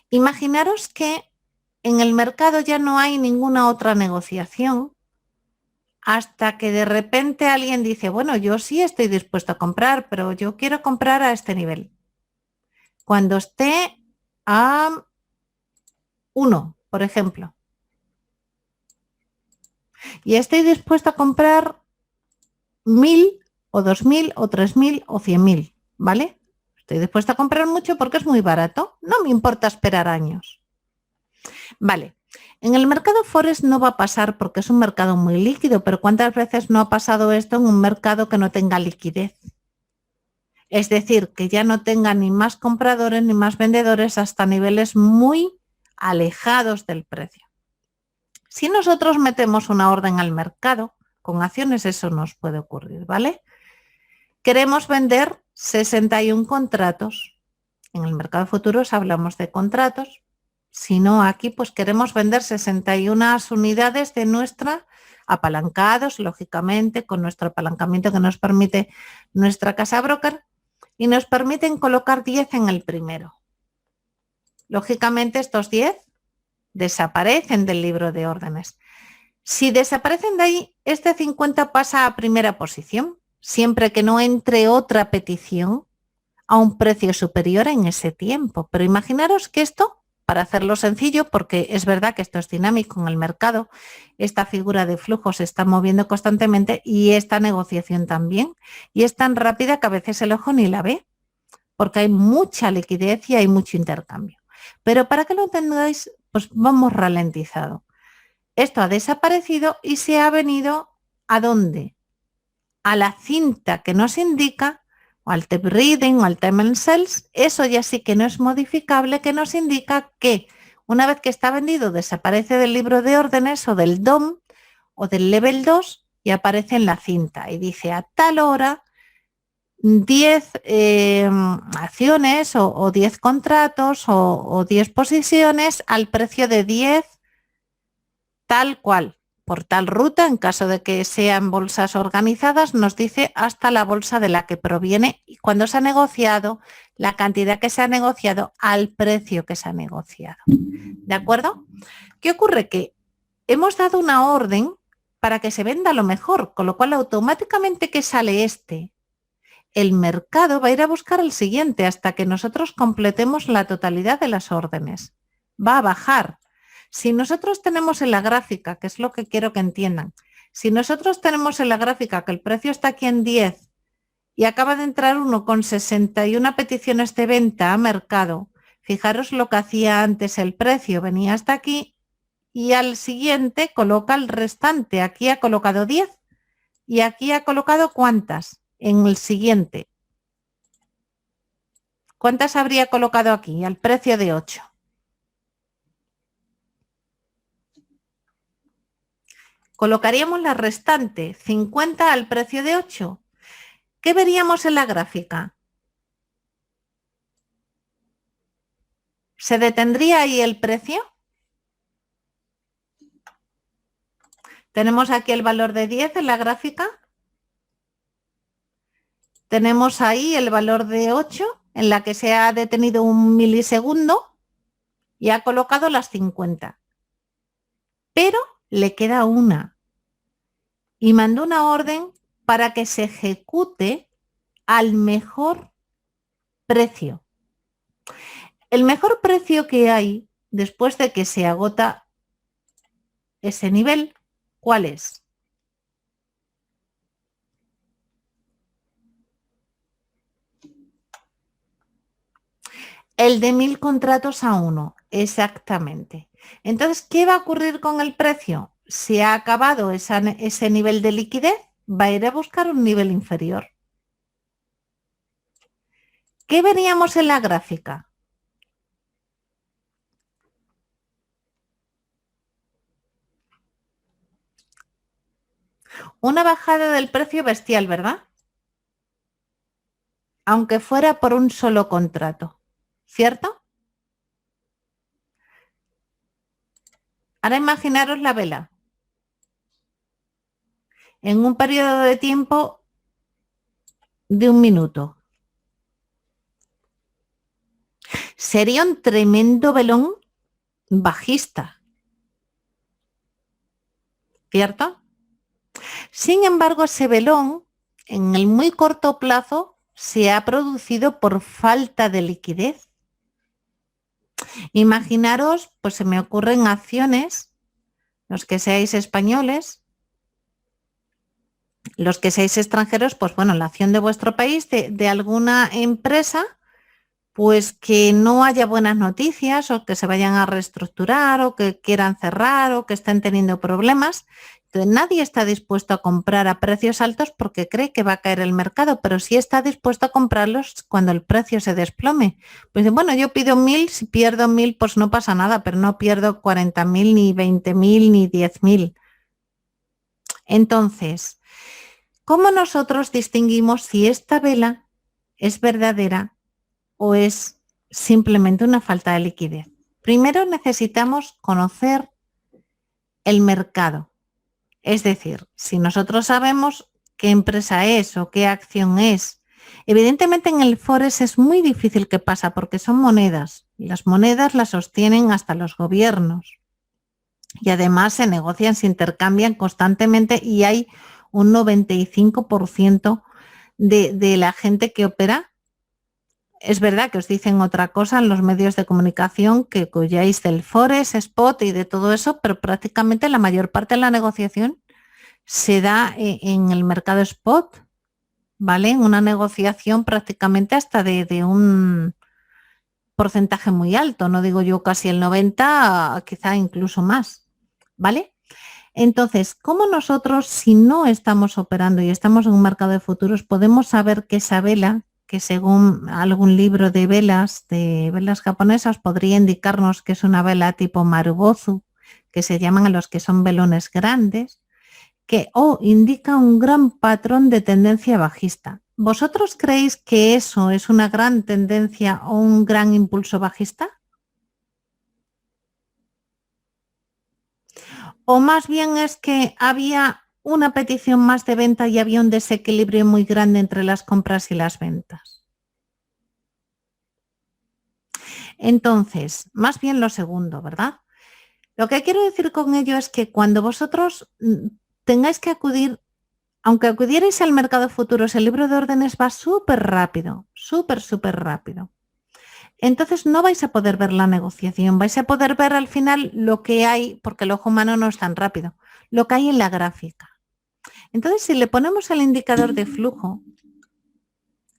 Imaginaros que en el mercado ya no hay ninguna otra negociación hasta que de repente alguien dice, bueno, yo sí estoy dispuesto a comprar, pero yo quiero comprar a este nivel. Cuando esté a 1, por ejemplo, y estoy dispuesto a comprar 1000 o 2000 o 3000 o 100.000, ¿vale? Estoy dispuesta a comprar mucho porque es muy barato. No me importa esperar años. Vale. En el mercado Forex no va a pasar porque es un mercado muy líquido, pero ¿cuántas veces no ha pasado esto en un mercado que no tenga liquidez? Es decir, que ya no tenga ni más compradores ni más vendedores hasta niveles muy alejados del precio. Si nosotros metemos una orden al mercado, con acciones eso nos puede ocurrir, ¿vale? Queremos vender 61 contratos. En el mercado de futuros hablamos de contratos. Si no, aquí pues queremos vender 61 unidades de nuestra, apalancados, lógicamente, con nuestro apalancamiento que nos permite nuestra casa broker, y nos permiten colocar 10 en el primero. Lógicamente estos 10 desaparecen del libro de órdenes. Si desaparecen de ahí, este 50 pasa a primera posición, siempre que no entre otra petición a un precio superior en ese tiempo. Pero imaginaros que esto, para hacerlo sencillo, porque es verdad que esto es dinámico en el mercado, esta figura de flujo se está moviendo constantemente y esta negociación también. Y es tan rápida que a veces el ojo ni la ve, porque hay mucha liquidez y hay mucho intercambio. Pero para que lo entendáis, pues vamos ralentizado. Esto ha desaparecido y se ha venido ¿a dónde? A la cinta que nos indica o al tape reading o al time and sells, eso ya sí que no es modificable, que nos indica que una vez que está vendido desaparece del libro de órdenes o del DOM o del level 2 y aparece en la cinta y dice a tal hora 10 acciones o 10 contratos o 10 posiciones al precio de 10 tal cual, por tal ruta, en caso de que sean bolsas organizadas, nos dice hasta la bolsa de la que proviene y cuando se ha negociado, la cantidad que se ha negociado al precio que se ha negociado. ¿De acuerdo? ¿Qué ocurre? Que hemos dado una orden para que se venda lo mejor, con lo cual automáticamente que sale este, el mercado va a ir a buscar el siguiente hasta que nosotros completemos la totalidad de las órdenes. Va a bajar. Si nosotros tenemos en la gráfica, que es lo que quiero que entiendan, si nosotros tenemos en la gráfica que el precio está aquí en 10 y acaba de entrar uno con 61 peticiones de venta a mercado, fijaros lo que hacía antes el precio, venía hasta aquí y al siguiente coloca el restante. Aquí ha colocado 10 y aquí ha colocado ¿cuántas? En el siguiente. ¿Cuántas habría colocado aquí? Al precio de 8. Colocaríamos la restante, 50 al precio de 8. ¿Qué veríamos en la gráfica? ¿Se detendría ahí el precio? Tenemos aquí el valor de 10 en la gráfica. Tenemos ahí el valor de 8 en la que se ha detenido un milisegundo y ha colocado las 50. Pero le queda una y mandó una orden para que se ejecute al mejor precio. El mejor precio que hay después de que se agota ese nivel, ¿cuál es? El de 1000 contratos a 1, exactamente. Entonces, ¿qué va a ocurrir con el precio? Si ha acabado ese nivel de liquidez, va a ir a buscar un nivel inferior. ¿Qué veríamos en la gráfica? Una bajada del precio bestial, ¿verdad? Aunque fuera por un solo contrato, ¿cierto? Ahora imaginaros la vela. En un periodo de tiempo de 1 minuto. Sería un tremendo velón bajista, ¿cierto? Sin embargo, ese velón en el muy corto plazo se ha producido por falta de liquidez. Imaginaros, pues se me ocurren acciones, los que seáis españoles, los que seáis extranjeros, pues bueno, la acción de vuestro país, de alguna empresa, pues que no haya buenas noticias o que se vayan a reestructurar o que quieran cerrar o que estén teniendo problemas. Entonces, nadie está dispuesto a comprar a precios altos porque cree que va a caer el mercado, pero sí está dispuesto a comprarlos cuando el precio se desplome. Pues bueno, yo pido 1000, si pierdo 1000 pues no pasa nada, pero no pierdo 40.000 ni 20.000 ni 10.000. Entonces, ¿cómo nosotros distinguimos si esta vela es verdadera o es simplemente una falta de liquidez? Primero necesitamos conocer el mercado. Es decir, si nosotros sabemos qué empresa es o qué acción es, evidentemente en el Forex es muy difícil que pasa porque son monedas y las monedas las sostienen hasta los gobiernos y además se negocian, se intercambian constantemente y hay un 95% de la gente que opera. Es verdad que os dicen otra cosa en los medios de comunicación, que huyáis del Forex, Spot y de todo eso, pero prácticamente la mayor parte de la negociación se da en el mercado Spot, ¿vale? En una negociación prácticamente hasta de un porcentaje muy alto, no digo yo casi el 90, quizá incluso más, ¿vale? Entonces, ¿cómo nosotros, si no estamos operando y estamos en un mercado de futuros, podemos saber que esa vela que según algún libro de velas japonesas, podría indicarnos que es una vela tipo Marubozu, que se llaman a los que son velones grandes, que indica un gran patrón de tendencia bajista. ¿Vosotros creéis que eso es una gran tendencia o un gran impulso bajista? ¿O más bien es que había una petición más de venta y había un desequilibrio muy grande entre las compras y las ventas? Entonces, más bien lo segundo, ¿verdad? Lo que quiero decir con ello es que cuando vosotros tengáis que acudir, aunque acudierais al mercado de futuros, el libro de órdenes va súper rápido, súper rápido. Entonces no vais a poder ver la negociación, vais a poder ver al final lo que hay, porque el ojo humano no es tan rápido, lo que hay en la gráfica. Entonces, si le ponemos el indicador de flujo,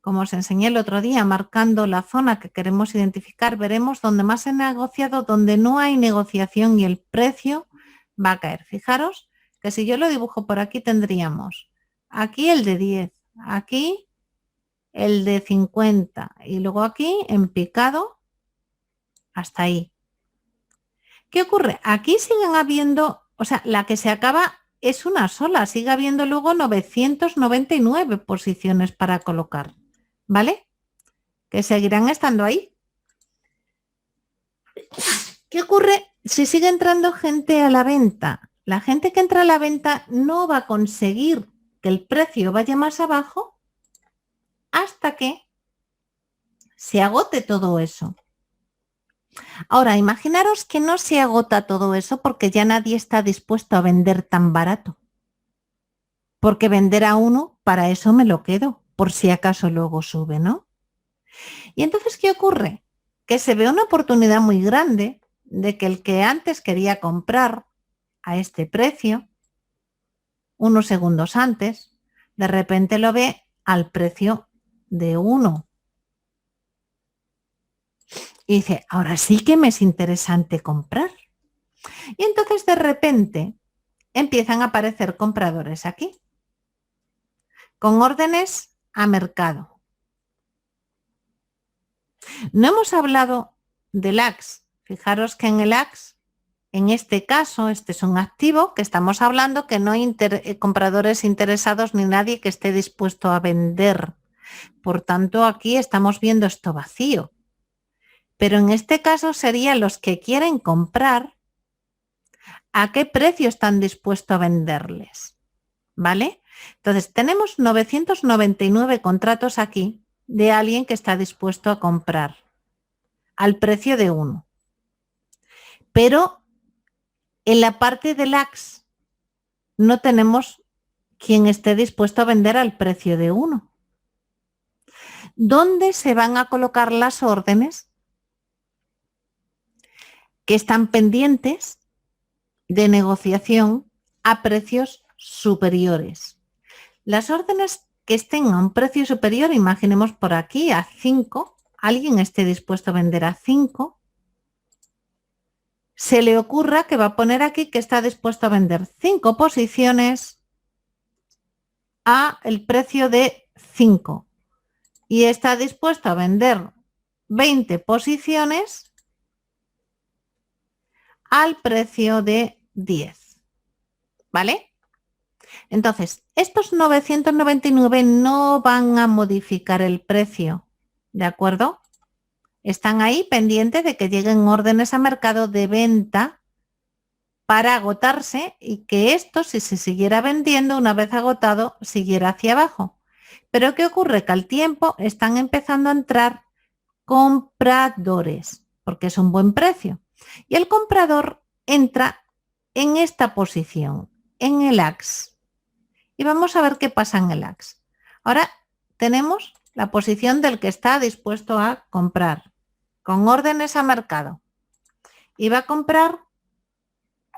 como os enseñé el otro día, marcando la zona que queremos identificar, veremos dónde más se ha negociado, donde no hay negociación y el precio va a caer. Fijaros que si yo lo dibujo por aquí tendríamos aquí el de 10, aquí el de 50 y luego aquí en picado hasta ahí. ¿Qué ocurre? Aquí siguen habiendo, o sea, la que se acaba es una sola, sigue habiendo luego 999 posiciones para colocar, ¿vale? Que seguirán estando ahí. ¿Qué ocurre si sigue entrando gente a la venta? La gente que entra a la venta no va a conseguir que el precio vaya más abajo hasta que se agote todo eso. Ahora, imaginaros que no se agota todo eso porque ya nadie está dispuesto a vender tan barato. Porque vender a uno, para eso me lo quedo, por si acaso luego sube, ¿no? Y entonces, ¿qué ocurre? Que se ve una oportunidad muy grande de que el que antes quería comprar a este precio, unos segundos antes, de repente lo ve al precio de 1. Y dice, ahora sí que me es interesante comprar. Y entonces de repente empiezan a aparecer compradores aquí, con órdenes a mercado. No hemos hablado del AX. Fijaros que en el AX, en este caso, este es un activo que estamos hablando que no hay compradores interesados ni nadie que esté dispuesto a vender. Por tanto, aquí estamos viendo esto vacío. Pero en este caso serían los que quieren comprar, ¿a qué precio están dispuestos a venderles? ¿Vale? Entonces, tenemos 999 contratos aquí de alguien que está dispuesto a comprar al precio de 1. Pero en la parte del AX no tenemos quien esté dispuesto a vender al precio de 1. ¿Dónde se van a colocar las órdenes que están pendientes de negociación a precios superiores? Las órdenes que estén a un precio superior, imaginemos por aquí a 5, alguien esté dispuesto a vender a 5, se le ocurra que va a poner aquí que está dispuesto a vender 5 posiciones a el precio de 5 y está dispuesto a vender 20 posiciones al precio de 10, ¿vale? Entonces, estos 999 no van a modificar el precio, ¿de acuerdo? Están ahí pendientes de que lleguen órdenes a mercado de venta para agotarse y que esto, si se siguiera vendiendo, una vez agotado, siguiera hacia abajo. Pero ¿qué ocurre? Que al tiempo están empezando a entrar compradores, porque es un buen precio. Y el comprador entra en esta posición, en el AX. Y vamos a ver qué pasa en el AX. Ahora tenemos la posición del que está dispuesto a comprar, con órdenes a mercado. Y va a comprar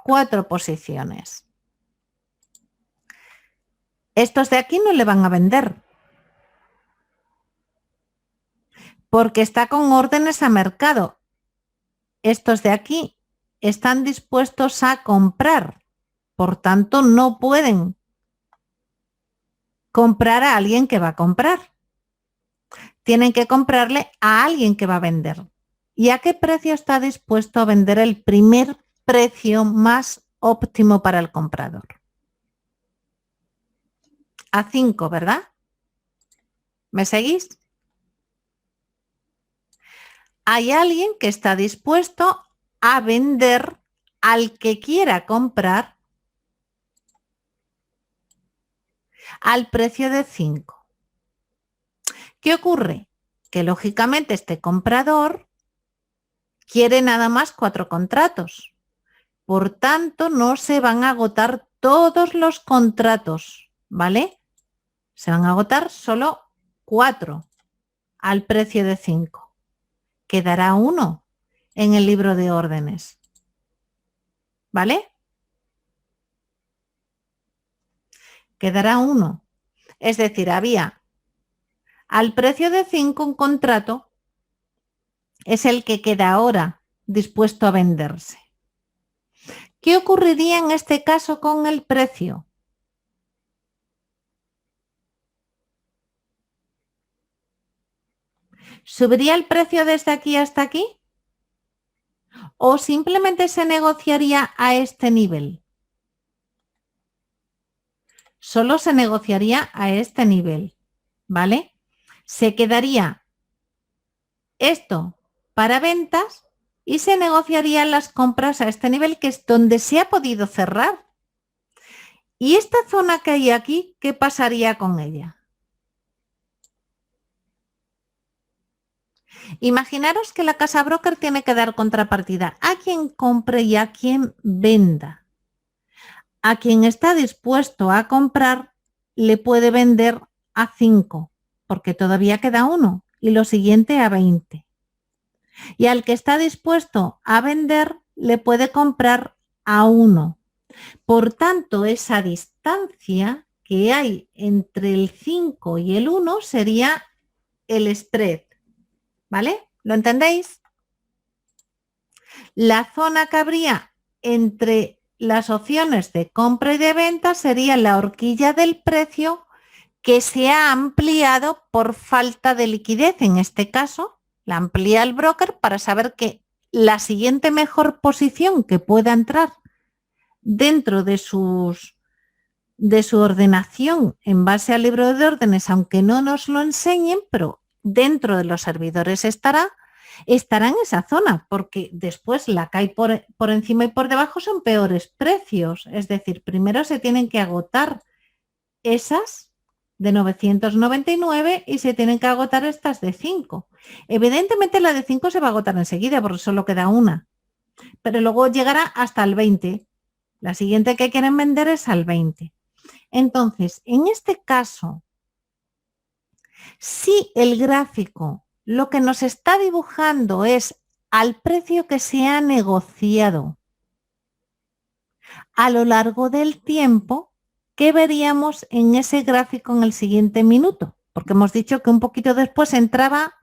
4 posiciones. Estos de aquí no le van a vender, porque está con órdenes a mercado. Estos de aquí están dispuestos a comprar, por tanto no pueden comprar a alguien que va a comprar. tienen que comprarle a alguien que va a vender. ¿Y a qué precio está dispuesto a vender el primer precio más óptimo para el comprador? A 5, ¿verdad? ¿Me seguís? Hay alguien que está dispuesto a vender al que quiera comprar al precio de 5. ¿Qué ocurre? Que lógicamente este comprador quiere nada más 4 contratos. Por tanto, no se van a agotar todos los contratos, ¿vale? Se van a agotar solo 4 al precio de 5. Quedará 1 en el libro de órdenes, ¿vale? Quedará 1. Es decir, había al precio de 5 un contrato, es el que queda ahora dispuesto a venderse. ¿Qué ocurriría en este caso con el precio? ¿Subiría el precio desde aquí hasta aquí? ¿O simplemente se negociaría a este nivel? Solo se negociaría a este nivel, ¿vale? Se quedaría esto para ventas y se negociarían las compras a este nivel, que es donde se ha podido cerrar. ¿Y esta zona que hay aquí, qué pasaría con ella? Imaginaros que la casa broker tiene que dar contrapartida a quien compre y a quien venda. A quien está dispuesto a comprar le puede vender a 5, porque todavía queda 1 y lo siguiente a 20. Y al que está dispuesto a vender le puede comprar a 1. Por tanto, esa distancia que hay entre el 5 y el 1 sería el spread, ¿vale? ¿Lo entendéis? La zona que habría entre las opciones de compra y de venta sería la horquilla del precio, que se ha ampliado por falta de liquidez. En este caso, la amplía el broker para saber que la siguiente mejor posición que pueda entrar dentro de su ordenación en base al libro de órdenes, aunque no nos lo enseñen, pero dentro de los servidores estará en esa zona, porque después la que hay por encima y por debajo son peores precios. Es decir, primero se tienen que agotar esas de 999 y se tienen que agotar estas de 5. Evidentemente la de 5 se va a agotar enseguida porque solo queda una, pero luego llegará hasta el 20. La siguiente que quieren vender es al 20. Entonces, en este caso, si el gráfico lo que nos está dibujando es al precio que se ha negociado a lo largo del tiempo, ¿qué veríamos en ese gráfico en el siguiente minuto? Porque hemos dicho que un poquito después entraba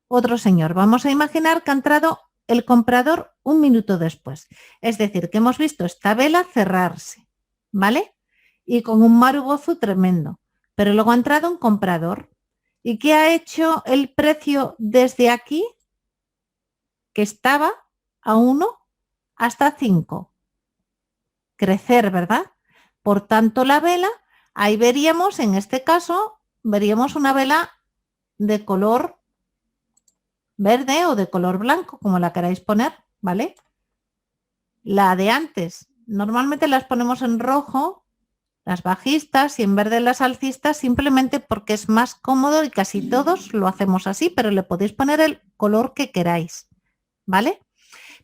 otro señor. Vamos a imaginar que ha entrado el comprador un minuto después. Es decir, que hemos visto esta vela cerrarse, ¿vale? Y con un marubozu tremendo. Pero luego ha entrado un comprador. ¿Y qué ha hecho el precio desde aquí? Que estaba a 1 hasta 5. Crecer, ¿verdad? Por tanto, la vela, ahí veríamos, en este caso, veríamos una vela de color verde o de color blanco, como la queráis poner, ¿vale? La de antes, normalmente las ponemos en rojo, las bajistas, y en verde las alcistas, simplemente porque es más cómodo y casi todos lo hacemos así, pero le podéis poner el color que queráis, ¿vale?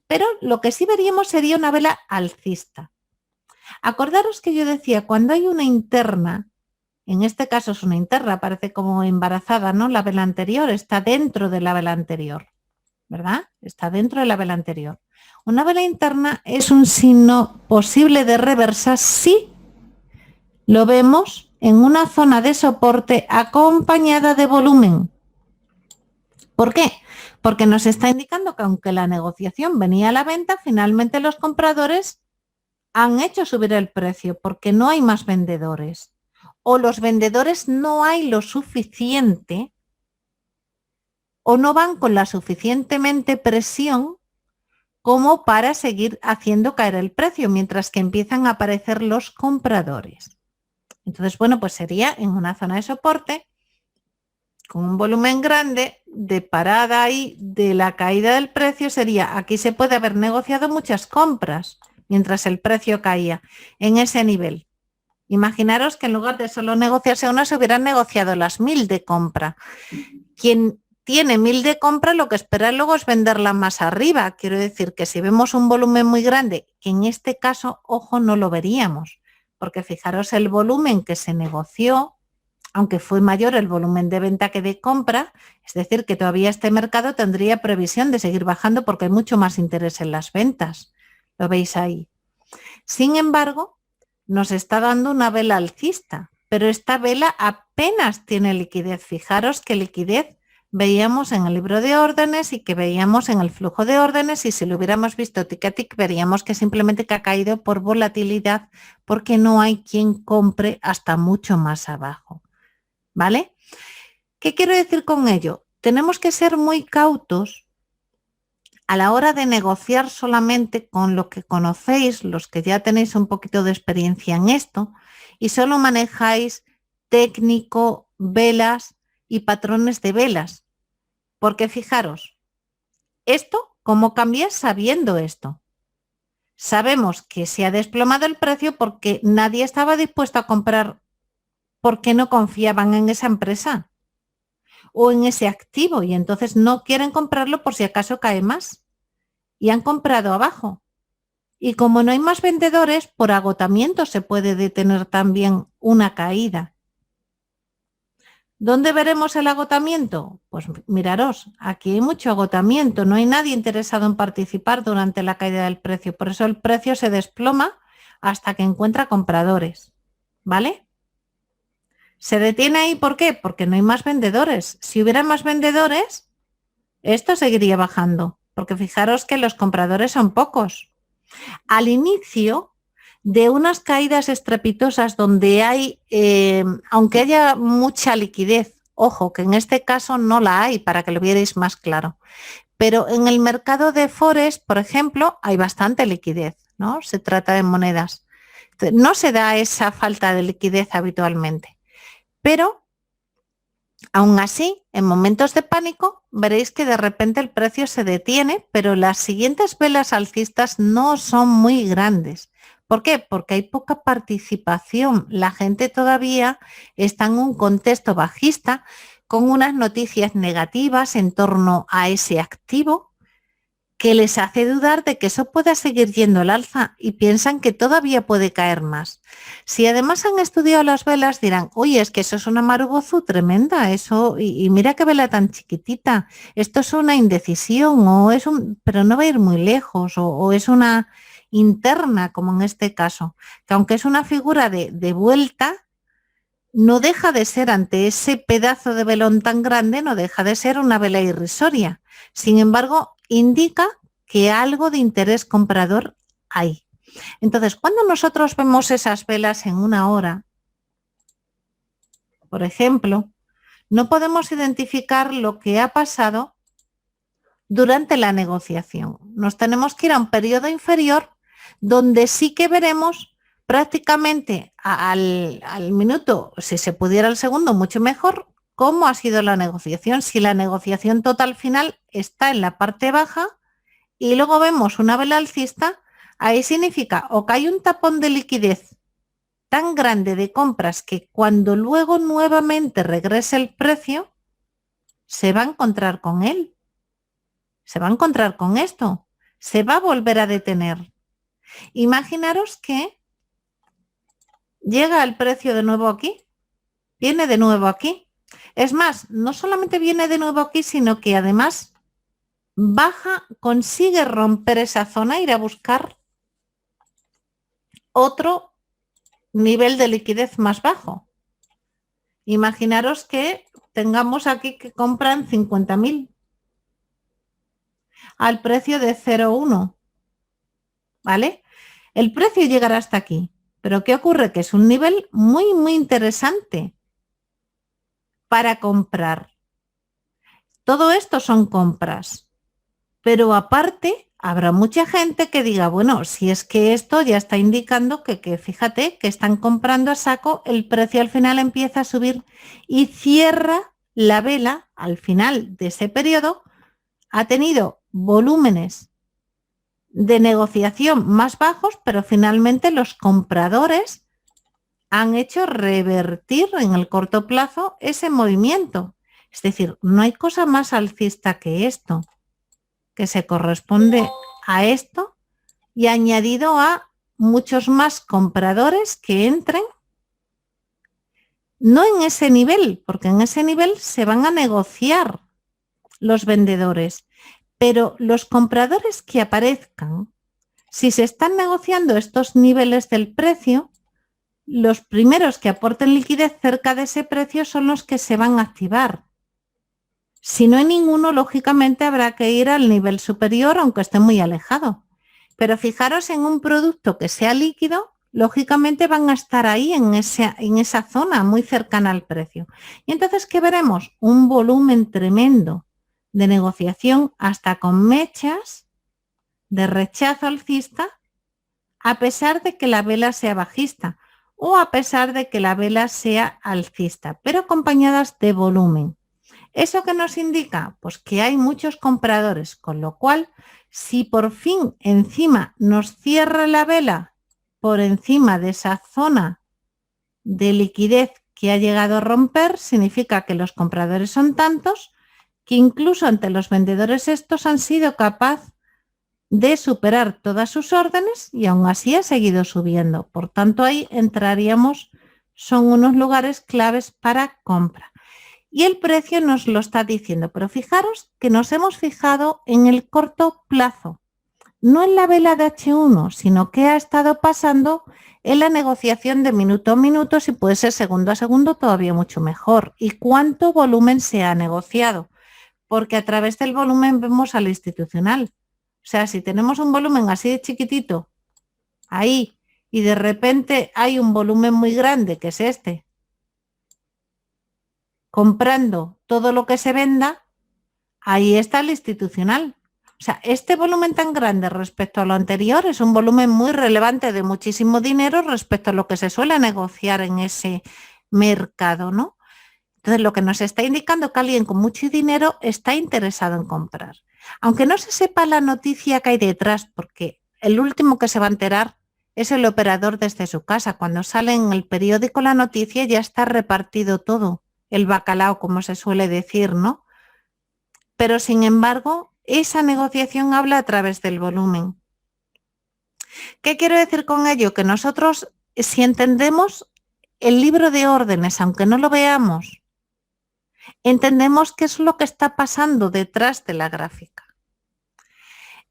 Pero lo que sí veríamos sería una vela alcista. Acordaros que yo decía, cuando hay una interna, en este caso es una interna, parece como embarazada, ¿no? La vela anterior está dentro de la vela anterior, ¿verdad? Está dentro de la vela anterior. Una vela interna es un signo posible de reversa si lo vemos en una zona de soporte acompañada de volumen. ¿Por qué? Porque nos está indicando que aunque la negociación venía a la venta, finalmente los compradores han hecho subir el precio porque no hay más vendedores. O los vendedores no hay lo suficiente o no van con la suficientemente presión como para seguir haciendo caer el precio, mientras que empiezan a aparecer los compradores. Entonces, bueno, pues sería en una zona de soporte con un volumen grande de parada ahí de la caída del precio. Sería, aquí se puede haber negociado muchas compras mientras el precio caía en ese nivel. Imaginaros que en lugar de solo negociarse una, se hubieran negociado las 1000 de compra. Quien tiene 1000 de compra, lo que espera luego es venderla más arriba. Quiero decir que si vemos un volumen muy grande, que en este caso, ojo, no lo veríamos, porque fijaros el volumen que se negoció, aunque fue mayor el volumen de venta que de compra, es decir, que todavía este mercado tendría previsión de seguir bajando porque hay mucho más interés en las ventas. Lo veis ahí. Sin embargo, nos está dando una vela alcista, pero esta vela apenas tiene liquidez. Fijaros qué liquidez veíamos en el libro de órdenes y que veíamos en el flujo de órdenes, y si lo hubiéramos visto tic a tic, veríamos que simplemente que ha caído por volatilidad, porque no hay quien compre hasta mucho más abajo. ¿Vale? ¿Qué quiero decir con ello? Tenemos que ser muy cautos a la hora de negociar solamente con lo que conocéis, los que ya tenéis un poquito de experiencia en esto, y solo manejáis técnico, velas y patrones de velas. Porque fijaros, esto, ¿cómo cambia sabiendo esto? Sabemos que se ha desplomado el precio porque nadie estaba dispuesto a comprar porque no confiaban en esa empresa o en ese activo, y entonces no quieren comprarlo por si acaso cae más. Y han comprado abajo. Y como no hay más vendedores, por agotamiento se puede detener también una caída. ¿Dónde veremos el agotamiento? Pues miraros, aquí hay mucho agotamiento, no hay nadie interesado en participar durante la caída del precio, por eso el precio se desploma hasta que encuentra compradores, ¿vale? Se detiene ahí, ¿por qué? Porque no hay más vendedores. Si hubiera más vendedores, esto seguiría bajando, porque fijaros que los compradores son pocos. Al inicio de unas caídas estrepitosas donde hay, aunque haya mucha liquidez, ojo, que en este caso no la hay, para que lo vierais más claro, pero en el mercado de Forex, por ejemplo, hay bastante liquidez, ¿no? Se trata de monedas. No se da esa falta de liquidez habitualmente, pero aún así, en momentos de pánico, veréis que de repente el precio se detiene, pero las siguientes velas alcistas no son muy grandes. ¿Por qué? Porque hay poca participación. La gente todavía está en un contexto bajista con unas noticias negativas en torno a ese activo que les hace dudar de que eso pueda seguir yendo al alza, y piensan que todavía puede caer más. Si además han estudiado las velas, dirán, oye, es que eso es una Marubozu tremenda, eso, y mira qué vela tan chiquitita, esto es una indecisión, o es pero no va a ir muy lejos, o es una interna, como en este caso, que aunque es una figura de vuelta, no deja de ser, ante ese pedazo de velón tan grande, no deja de ser una vela irrisoria. Sin embargo, indica que algo de interés comprador hay. Entonces, cuando nosotros vemos esas velas en una hora, por ejemplo, no podemos identificar lo que ha pasado durante la negociación. Nos tenemos que ir a un periodo inferior donde sí que veremos prácticamente al minuto, si se pudiera al segundo, mucho mejor, cómo ha sido la negociación. Si la negociación total final está en la parte baja y luego vemos una vela alcista, ahí significa o que hay un tapón de liquidez tan grande de compras que cuando luego nuevamente regrese el precio, se va a encontrar con él. Se va a encontrar con esto. Se va a volver a detener. Imaginaros que llega el precio de nuevo aquí, viene de nuevo aquí. Es más, no solamente viene de nuevo aquí, sino que además baja, consigue romper esa zona, ir a buscar otro nivel de liquidez más bajo. Imaginaros que tengamos aquí que compran 50.000 al precio de 0,1, ¿vale? El precio llegará hasta aquí, pero ¿qué ocurre? Que es un nivel muy, muy interesante para comprar. Todo esto son compras. Pero aparte, habrá mucha gente que diga, bueno, si es que esto ya está indicando que fíjate que están comprando a saco, el precio al final empieza a subir y cierra la vela al final de ese periodo, ha tenido volúmenes de negociación más bajos, pero finalmente los compradores han hecho revertir en el corto plazo ese movimiento. Es decir, no hay cosa más alcista que esto, que se corresponde a esto y añadido a muchos más compradores que entren, no en ese nivel, porque en ese nivel se van a negociar los vendedores, pero los compradores que aparezcan, si se están negociando estos niveles del precio, los primeros que aporten liquidez cerca de ese precio son los que se van a activar. Si no hay ninguno, lógicamente habrá que ir al nivel superior, aunque esté muy alejado. Pero fijaros en un producto que sea líquido, lógicamente van a estar ahí en esa zona muy cercana al precio. Y entonces, ¿qué veremos? Un volumen tremendo de negociación hasta con mechas de rechazo alcista, a pesar de que la vela sea bajista o a pesar de que la vela sea alcista, pero acompañadas de volumen. ¿Eso qué nos indica? Pues que hay muchos compradores, con lo cual, si por fin encima nos cierra la vela por encima de esa zona de liquidez que ha llegado a romper, significa que los compradores son tantos que incluso ante los vendedores estos han sido capaces de superar todas sus órdenes y aún así ha seguido subiendo. Por tanto, ahí entraríamos, son unos lugares claves para compra. Y el precio nos lo está diciendo, pero fijaros que nos hemos fijado en el corto plazo, no en la vela de H1, sino que ha estado pasando en la negociación de minuto a minuto, si puede ser segundo a segundo, todavía mucho mejor. ¿Y cuánto volumen se ha negociado? Porque a través del volumen vemos al institucional. O sea, si tenemos un volumen así de chiquitito, ahí, y de repente hay un volumen muy grande, que es este, comprando todo lo que se venda, ahí está el institucional. O sea, este volumen tan grande respecto a lo anterior es un volumen muy relevante de muchísimo dinero respecto a lo que se suele negociar en ese mercado, ¿no? Entonces, lo que nos está indicando que alguien con mucho dinero está interesado en comprar. Aunque no se sepa la noticia que hay detrás, porque el último que se va a enterar es el operador desde su casa. Cuando sale en el periódico la noticia ya está repartido todo, el bacalao, como se suele decir, ¿no? Pero, sin embargo, esa negociación habla a través del volumen. ¿Qué quiero decir con ello? Que nosotros, si entendemos el libro de órdenes, aunque no lo veamos, entendemos qué es lo que está pasando detrás de la gráfica.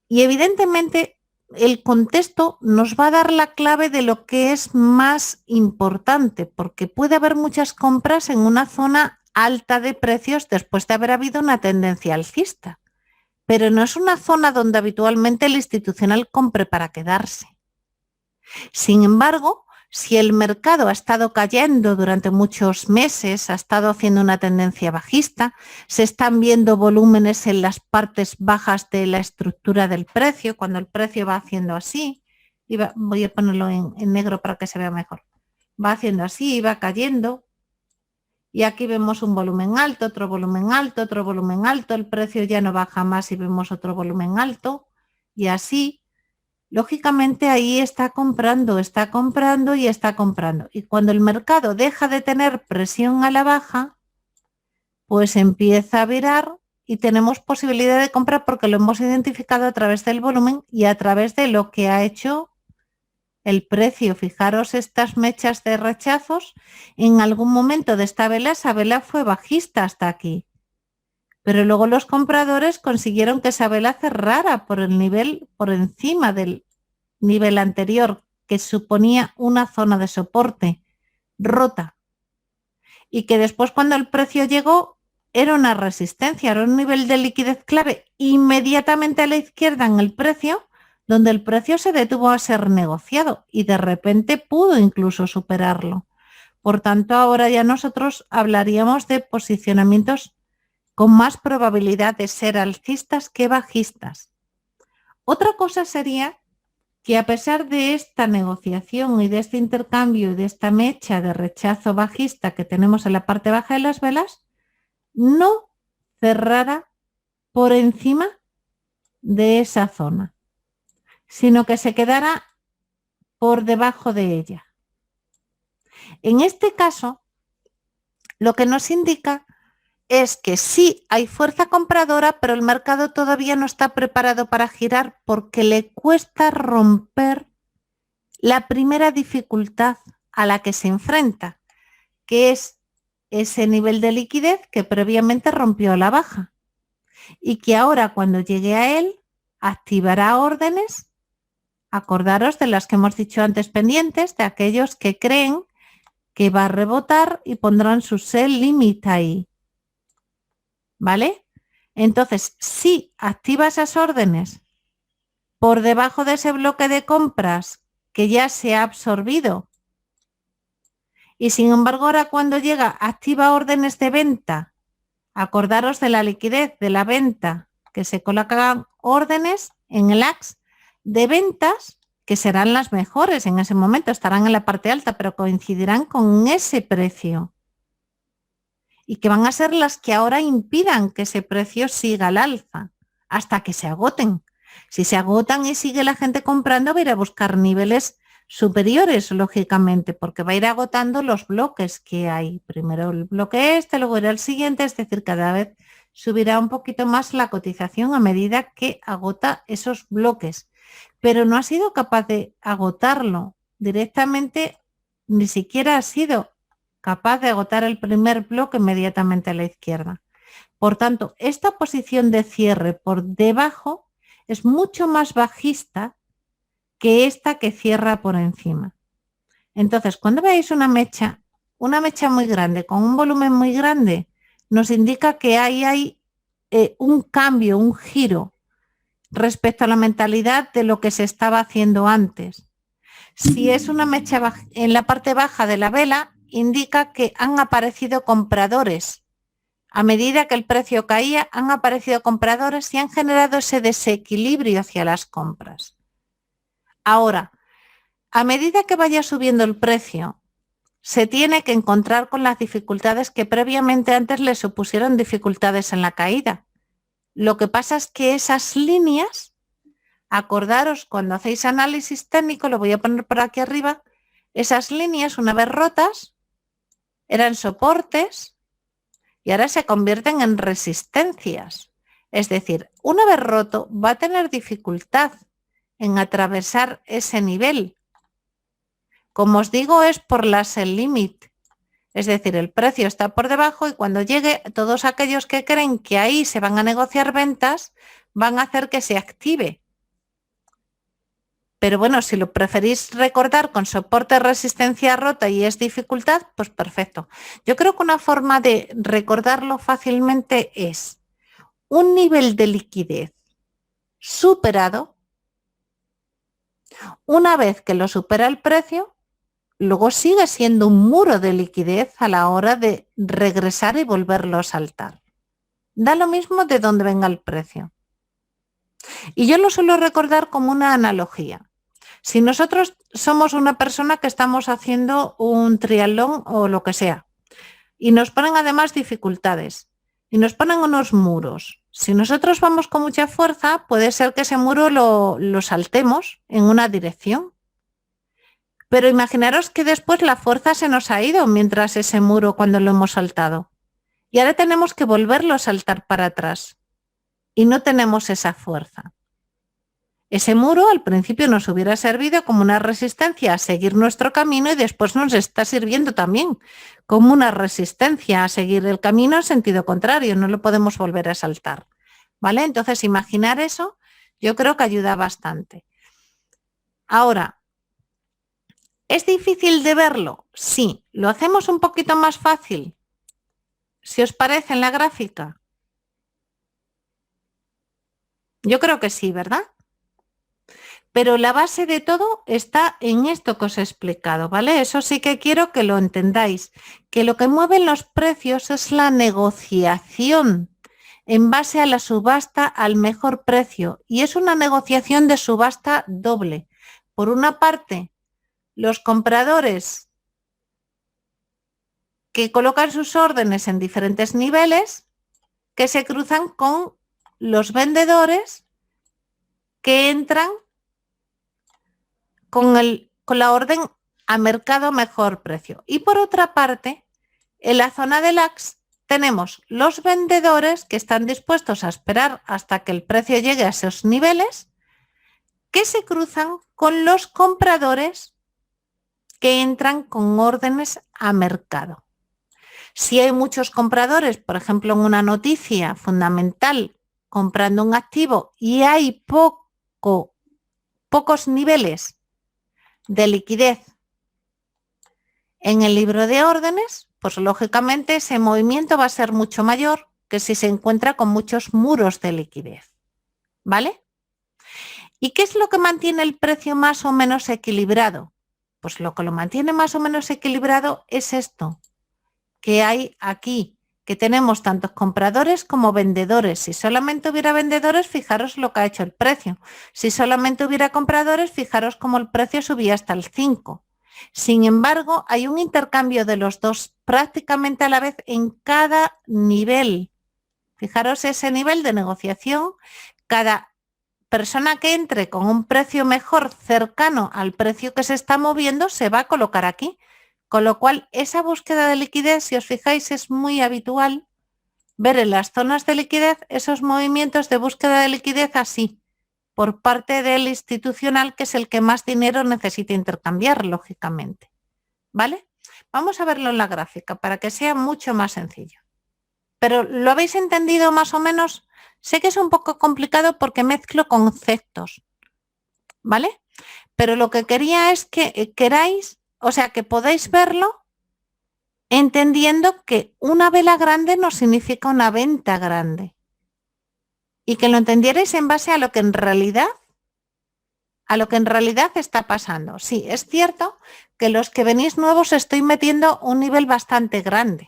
Y evidentemente el contexto nos va a dar la clave de lo que es más importante, porque puede haber muchas compras en una zona alta de precios después de haber habido una tendencia alcista, pero no es una zona donde habitualmente el institucional compre para quedarse. Sin embargo, si el mercado ha estado cayendo durante muchos meses, ha estado haciendo una tendencia bajista, se están viendo volúmenes en las partes bajas de la estructura del precio, cuando el precio va haciendo así, voy a ponerlo en negro para que se vea mejor, va haciendo así, va cayendo, y aquí vemos un volumen alto, otro volumen alto, otro volumen alto, el precio ya no baja más y vemos otro volumen alto, y así. Lógicamente ahí está comprando y está comprando. Y cuando el mercado deja de tener presión a la baja, pues empieza a virar y tenemos posibilidad de compra porque lo hemos identificado a través del volumen y a través de lo que ha hecho el precio. Fijaros estas mechas de rechazos. En algún momento de esta vela, esa vela fue bajista hasta aquí. Pero luego los compradores consiguieron que esa vela cerrara por el nivel, por encima del nivel anterior, que suponía una zona de soporte rota. Y que después, cuando el precio llegó, era una resistencia, era un nivel de liquidez clave inmediatamente a la izquierda en el precio, donde el precio se detuvo a ser negociado y de repente pudo incluso superarlo. Por tanto, ahora ya nosotros hablaríamos de posicionamientos con más probabilidad de ser alcistas que bajistas. Otra cosa sería que a pesar de esta negociación y de este intercambio y de esta mecha de rechazo bajista que tenemos en la parte baja de las velas, no cerrara por encima de esa zona, sino que se quedara por debajo de ella. En este caso, lo que nos indica es que sí hay fuerza compradora, pero el mercado todavía no está preparado para girar porque le cuesta romper la primera dificultad a la que se enfrenta, que es ese nivel de liquidez que previamente rompió a la baja y que ahora cuando llegue a él activará órdenes, acordaros de las que hemos dicho antes pendientes, de aquellos que creen que va a rebotar y pondrán su sell limit ahí. ¿Vale? Entonces, si activa esas órdenes por debajo de ese bloque de compras que ya se ha absorbido y sin embargo ahora cuando llega activa órdenes de venta, acordaros de la liquidez de la venta, que se colocan órdenes en el AX de ventas que serán las mejores en ese momento, estarán en la parte alta, pero coincidirán con ese precio. Y que van a ser las que ahora impidan que ese precio siga al alza, hasta que se agoten. Si se agotan y sigue la gente comprando, va a ir a buscar niveles superiores, lógicamente, porque va a ir agotando los bloques que hay. Primero el bloque este, luego irá el siguiente, es decir, cada vez subirá un poquito más la cotización a medida que agota esos bloques. Pero no ha sido capaz de agotarlo directamente, ni siquiera ha sido capaz de agotar el primer bloque inmediatamente a la izquierda. Por tanto, esta posición de cierre por debajo es mucho más bajista que esta que cierra por encima. Entonces, cuando veáis una mecha muy grande, con un volumen muy grande, nos indica que hay un cambio, un giro respecto a la mentalidad de lo que se estaba haciendo antes. Si es una mecha en la parte baja de la vela, indica que han aparecido compradores. A medida que el precio caía, han aparecido compradores y han generado ese desequilibrio hacia las compras. Ahora, a medida que vaya subiendo el precio, se tiene que encontrar con las dificultades que previamente antes le supusieron dificultades en la caída. Lo que pasa es que esas líneas, acordaros cuando hacéis análisis técnico, lo voy a poner por aquí arriba, esas líneas una vez rotas eran soportes y ahora se convierten en resistencias. Es decir, una vez roto va a tener dificultad en atravesar ese nivel. Como os digo, es por la sell limit. Es decir, el precio está por debajo y cuando llegue, todos aquellos que creen que ahí se van a negociar ventas van a hacer que se active. Pero bueno, si lo preferís recordar con soporte, resistencia rota y es dificultad, pues perfecto. Yo creo que una forma de recordarlo fácilmente es un nivel de liquidez superado. Una vez que lo supera el precio, luego sigue siendo un muro de liquidez a la hora de regresar y volverlo a saltar. Da lo mismo de dónde venga el precio. Y yo lo suelo recordar como una analogía. Si nosotros somos una persona que estamos haciendo un triatlón o lo que sea, y nos ponen además dificultades, y nos ponen unos muros, si nosotros vamos con mucha fuerza, puede ser que ese muro lo saltemos en una dirección. Pero imaginaros que después la fuerza se nos ha ido mientras ese muro cuando lo hemos saltado. Y ahora tenemos que volverlo a saltar para atrás. Y no tenemos esa fuerza. Ese muro al principio nos hubiera servido como una resistencia a seguir nuestro camino y después nos está sirviendo también como una resistencia a seguir el camino en sentido contrario. No lo podemos volver a saltar. ¿Vale? Entonces, imaginar eso yo creo que ayuda bastante. Ahora, ¿es difícil de verlo? Sí. ¿Lo hacemos un poquito más fácil? ¿Si os parece en la gráfica? Yo creo que sí, ¿verdad? Pero la base de todo está en esto que os he explicado, ¿vale? Eso sí que quiero que lo entendáis, que lo que mueven los precios es la negociación en base a la subasta al mejor precio. Y es una negociación de subasta doble. Por una parte, los compradores que colocan sus órdenes en diferentes niveles, que se cruzan con los vendedores que entran con la orden a mercado mejor precio. Y por otra parte, en la zona de LAX tenemos los vendedores que están dispuestos a esperar hasta que el precio llegue a esos niveles, que se cruzan con los compradores que entran con órdenes a mercado. Si hay muchos compradores, por ejemplo, en una noticia fundamental, comprando un activo y hay pocos niveles de liquidez en el libro de órdenes, pues lógicamente ese movimiento va a ser mucho mayor que si se encuentra con muchos muros de liquidez. ¿Vale? ¿Y qué es lo que mantiene el precio más o menos equilibrado? Pues lo que lo mantiene más o menos equilibrado es esto que hay aquí, que tenemos tantos compradores como vendedores. Si solamente hubiera vendedores, fijaros lo que ha hecho el precio. Si solamente hubiera compradores, fijaros cómo el precio subía hasta el 5. Sin embargo, hay un intercambio de los dos prácticamente a la vez en cada nivel. Fijaros ese nivel de negociación. Cada persona que entre con un precio mejor cercano al precio que se está moviendo se va a colocar aquí. Con lo cual, esa búsqueda de liquidez, si os fijáis, es muy habitual ver en las zonas de liquidez esos movimientos de búsqueda de liquidez así, por parte del institucional, que es el que más dinero necesita intercambiar, lógicamente. ¿Vale? Vamos a verlo en la gráfica para que sea mucho más sencillo. Pero ¿lo habéis entendido más o menos? Sé que es un poco complicado porque mezclo conceptos, ¿vale? Pero lo que quería es que queráis, o sea, que podáis verlo entendiendo que una vela grande no significa una venta grande. Y que lo entendierais en base a lo que en realidad está pasando. Sí, es cierto que los que venís nuevos estoy metiendo un nivel bastante grande,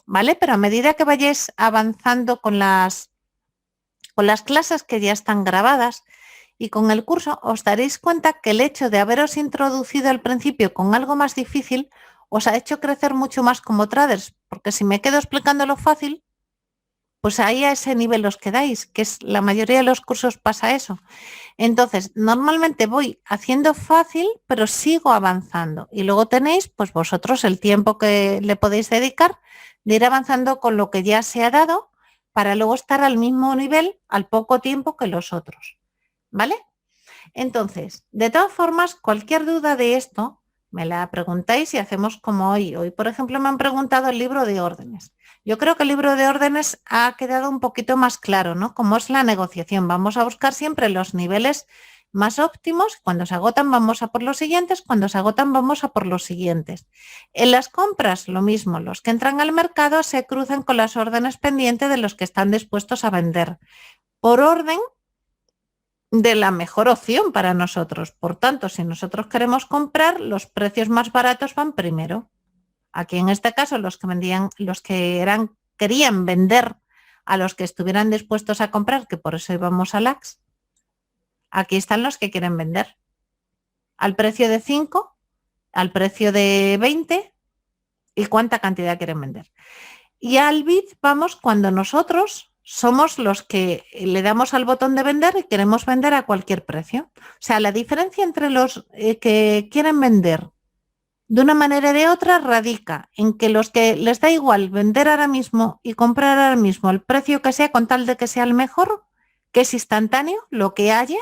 ¿vale? Pero a medida que vayáis avanzando con las clases que ya están grabadas y con el curso, os daréis cuenta que el hecho de haberos introducido al principio con algo más difícil os ha hecho crecer mucho más como traders, porque si me quedo explicando lo fácil, pues ahí a ese nivel os quedáis, que es la mayoría de los cursos pasa eso. Entonces, normalmente voy haciendo fácil, pero sigo avanzando. Y luego tenéis, pues vosotros, el tiempo que le podéis dedicar de ir avanzando con lo que ya se ha dado para luego estar al mismo nivel al poco tiempo que los otros. ¿Vale? Entonces, de todas formas, cualquier duda de esto me la preguntáis y hacemos como hoy. Hoy, por ejemplo, me han preguntado el libro de órdenes. Yo creo que el libro de órdenes ha quedado un poquito más claro, ¿no? Cómo es la negociación. Vamos a buscar siempre los niveles más óptimos. Cuando se agotan vamos a por los siguientes, cuando se agotan vamos a por los siguientes. En las compras, lo mismo. Los que entran al mercado se cruzan con las órdenes pendientes de los que están dispuestos a vender. Por orden de la mejor opción para nosotros. Por tanto, si nosotros queremos comprar, los precios más baratos van primero. Aquí en este caso los que querían vender a los que estuvieran dispuestos a comprar, que por eso íbamos a LAX. Aquí están los que quieren vender. Al precio de 5, al precio de 20 y cuánta cantidad quieren vender. Y al bid vamos cuando nosotros somos los que le damos al botón de vender y queremos vender a cualquier precio. O sea, la diferencia entre los que quieren vender de una manera y de otra radica en que los que les da igual vender ahora mismo y comprar ahora mismo el precio que sea con tal de que sea el mejor, que es instantáneo, lo que haya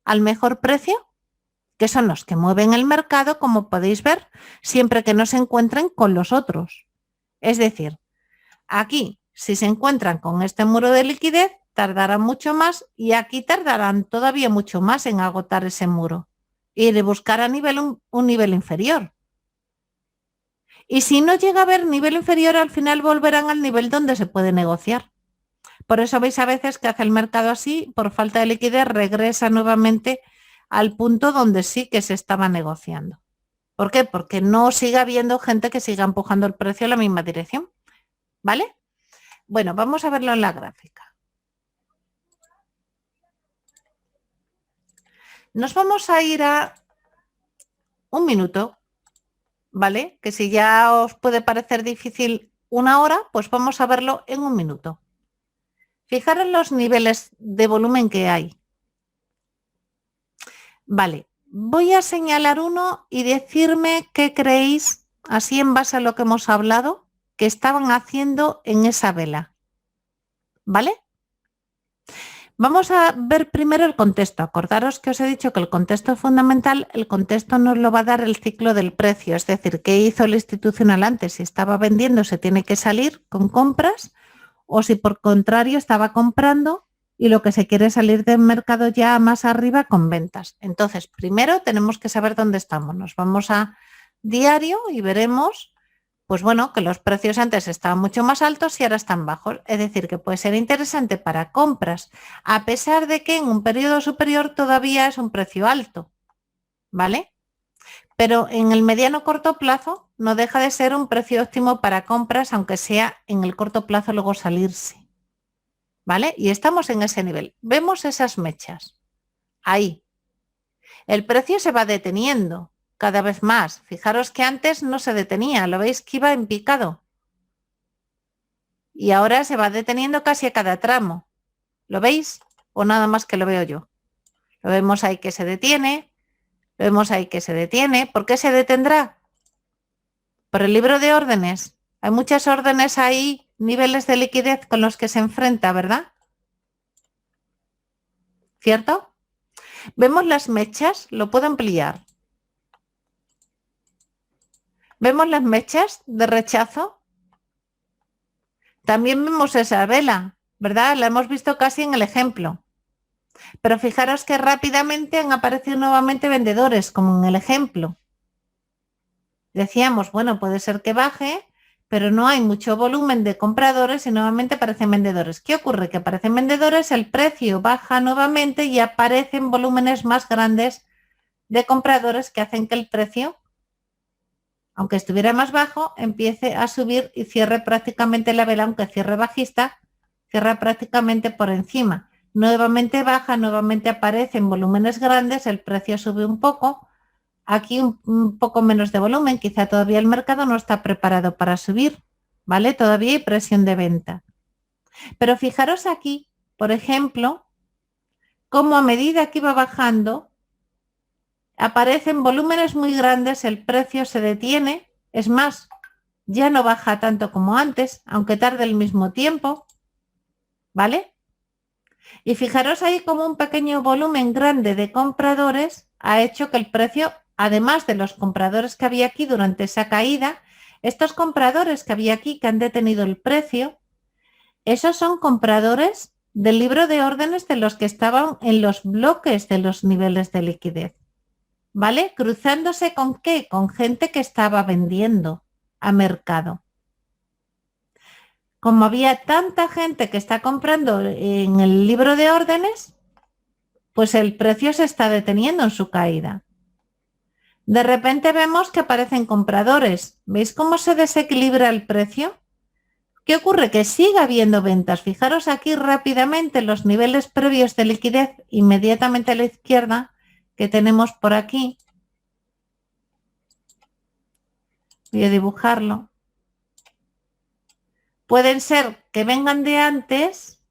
al mejor precio, que son los que mueven el mercado, como podéis ver, siempre que no se encuentren con los otros. Es decir, aquí, si se encuentran con este muro de liquidez, tardarán mucho más y aquí tardarán todavía mucho más en agotar ese muro y de buscar a un nivel inferior. Y si no llega a haber nivel inferior, al final volverán al nivel donde se puede negociar. Por eso veis a veces que hace el mercado así, por falta de liquidez, regresa nuevamente al punto donde sí que se estaba negociando. ¿Por qué? Porque no sigue habiendo gente que siga empujando el precio en la misma dirección. ¿Vale? Bueno, vamos a verlo en la gráfica. Nos vamos a ir a un minuto, ¿vale? Que si ya os puede parecer difícil una hora, pues vamos a verlo en un minuto. Fijaros los niveles de volumen que hay. Vale, voy a señalar uno y decirme qué creéis, así en base a lo que hemos hablado, que estaban haciendo en esa vela. ¿Vale? Vamos a ver primero el contexto. Acordaros que os he dicho que el contexto es fundamental. El contexto nos lo va a dar el ciclo del precio, es decir, qué hizo el institucional antes. Si estaba vendiendo, se tiene que salir con compras, o si por contrario estaba comprando y lo que se quiere es salir del mercado ya más arriba con ventas. Entonces, primero tenemos que saber dónde estamos. Nos vamos a diario y veremos, pues bueno, que los precios antes estaban mucho más altos y ahora están bajos. Es decir, que puede ser interesante para compras, a pesar de que en un periodo superior todavía es un precio alto, ¿vale? Pero en el mediano corto plazo no deja de ser un precio óptimo para compras, aunque sea en el corto plazo luego salirse. ¿Vale? Y estamos en ese nivel. Vemos esas mechas. Ahí. El precio se va deteniendo cada vez más. Fijaros que antes no se detenía. ¿Lo veis que iba en picado? Y ahora se va deteniendo casi a cada tramo. ¿Lo veis? ¿O nada más que lo veo yo? Lo vemos ahí que se detiene. Lo vemos ahí que se detiene. ¿Por qué se detendrá? Por el libro de órdenes. Hay muchas órdenes ahí, niveles de liquidez con los que se enfrenta, ¿verdad? ¿Cierto? Vemos las mechas, lo puedo ampliar. Vemos las mechas de rechazo. También vemos esa vela, ¿verdad? La hemos visto casi en el ejemplo. Pero fijaros que rápidamente han aparecido nuevamente vendedores, como en el ejemplo. Decíamos, bueno, puede ser que baje, pero no hay mucho volumen de compradores y nuevamente aparecen vendedores. ¿Qué ocurre? Que aparecen vendedores, el precio baja nuevamente y aparecen volúmenes más grandes de compradores que hacen que el precio, aunque estuviera más bajo, empiece a subir y cierre prácticamente la vela, aunque cierre bajista, cierra prácticamente por encima. Nuevamente baja, nuevamente aparecen volúmenes grandes, el precio sube un poco. Aquí un poco menos de volumen, quizá todavía el mercado no está preparado para subir, ¿vale? Todavía hay presión de venta. Pero fijaros aquí, por ejemplo, cómo a medida que va bajando, aparecen volúmenes muy grandes, el precio se detiene, es más, ya no baja tanto como antes, aunque tarde el mismo tiempo, ¿vale? Y fijaros ahí como un pequeño volumen grande de compradores ha hecho que el precio, además de los compradores que había aquí durante esa caída, estos compradores que había aquí que han detenido el precio, esos son compradores del libro de órdenes de los que estaban en los bloques de los niveles de liquidez, ¿vale? Cruzándose con ¿qué? Con gente que estaba vendiendo a mercado. Como había tanta gente que está comprando en el libro de órdenes, pues el precio se está deteniendo en su caída. De repente vemos que aparecen compradores. ¿Veis cómo se desequilibra el precio? ¿Qué ocurre? Que sigue habiendo ventas. Fijaros aquí rápidamente los niveles previos de liquidez inmediatamente a la izquierda que tenemos por aquí. Voy a dibujarlo. Pueden ser que vengan de antes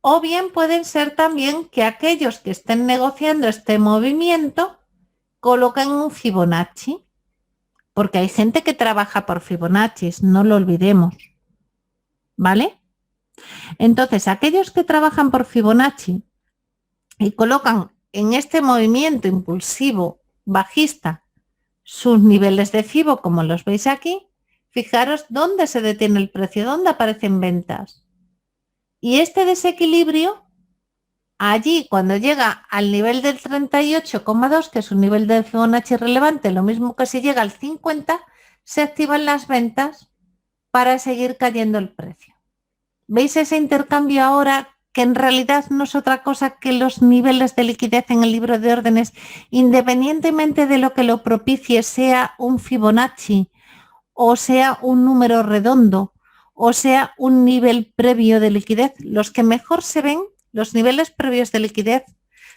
o bien pueden ser también que aquellos que estén negociando este movimiento colocan un Fibonacci, porque hay gente que trabaja por Fibonacci, no lo olvidemos, ¿vale? Entonces, aquellos que trabajan por Fibonacci y colocan en este movimiento impulsivo bajista sus niveles de Fibo, como los veis aquí, fijaros dónde se detiene el precio, dónde aparecen ventas. Y este desequilibrio, allí cuando llega al nivel del 38,2, que es un nivel de Fibonacci relevante, lo mismo que si llega al 50, se activan las ventas para seguir cayendo el precio. ¿Veis ese intercambio ahora que en realidad no es otra cosa que los niveles de liquidez en el libro de órdenes, independientemente de lo que lo propicie, sea un Fibonacci o sea un número redondo o sea un nivel previo de liquidez. Los que mejor se ven, los niveles previos de liquidez,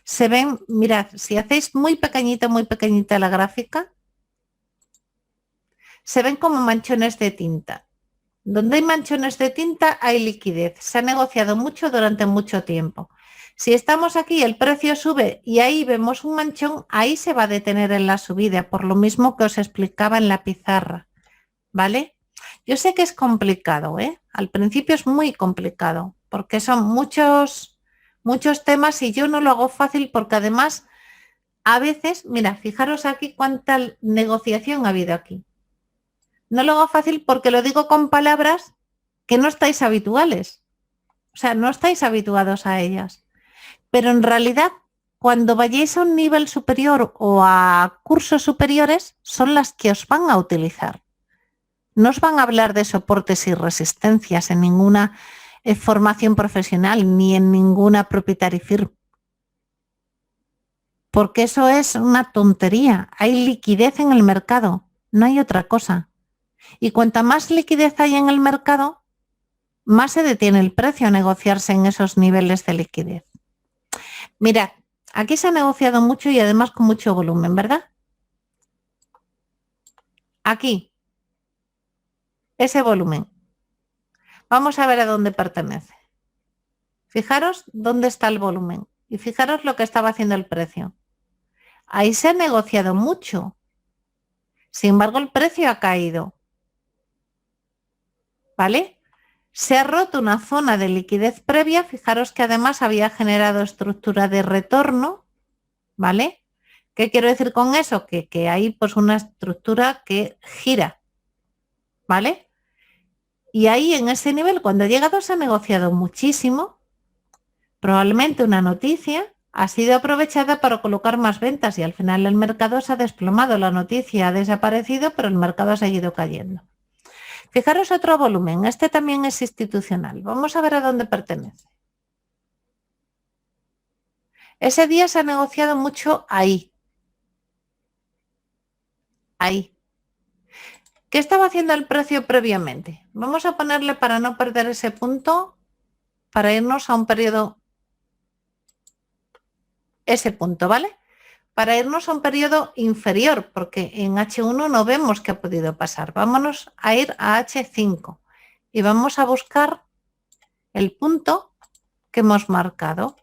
se ven, mirad, si hacéis muy pequeñita la gráfica, se ven como manchones de tinta. Donde hay manchones de tinta hay liquidez. Se ha negociado mucho durante mucho tiempo. Si estamos aquí, el precio sube y ahí vemos un manchón, ahí se va a detener en la subida, por lo mismo que os explicaba en la pizarra, ¿vale? Yo sé que es complicado, ¿eh? Al principio es muy complicado, porque son muchos temas y yo no lo hago fácil porque además a veces, mira, fijaros aquí cuánta negociación ha habido aquí. No lo hago fácil porque lo digo con palabras que no estáis habituales. O sea, no estáis habituados a ellas. Pero en realidad, cuando vayáis a un nivel superior o a cursos superiores, son las que os van a utilizar. No os van a hablar de soportes y resistencias en ninguna formación profesional ni en ninguna proprietary firm. Porque eso es una tontería. Hay liquidez en el mercado, no hay otra cosa. Y cuanta más liquidez hay en el mercado, más se detiene el precio a negociarse en esos niveles de liquidez. Mirad, aquí se ha negociado mucho y además con mucho volumen, ¿verdad? Aquí, ese volumen. Vamos a ver a dónde pertenece. Fijaros dónde está el volumen y fijaros lo que estaba haciendo el precio. Ahí se ha negociado mucho. Sin embargo, el precio ha caído. ¿Vale? Se ha roto una zona de liquidez previa. Fijaros que además había generado estructura de retorno. ¿Vale? ¿Qué quiero decir con eso? Que hay pues una estructura que gira. ¿Vale? Y ahí en ese nivel, cuando ha llegado, se ha negociado muchísimo. Probablemente una noticia ha sido aprovechada para colocar más ventas y al final el mercado se ha desplomado. La noticia ha desaparecido, pero el mercado ha seguido cayendo. Fijaros otro volumen. Este también es institucional. Vamos a ver a dónde pertenece. Ese día se ha negociado mucho ahí. Ahí. ¿Qué estaba haciendo el precio previamente? Vamos a ponerle, para no perder ese punto, para irnos a un periodo, ese punto, ¿vale? Para irnos a un periodo inferior, porque en H1 no vemos qué ha podido pasar. Vámonos a ir a H5 y vamos a buscar el punto que hemos marcado.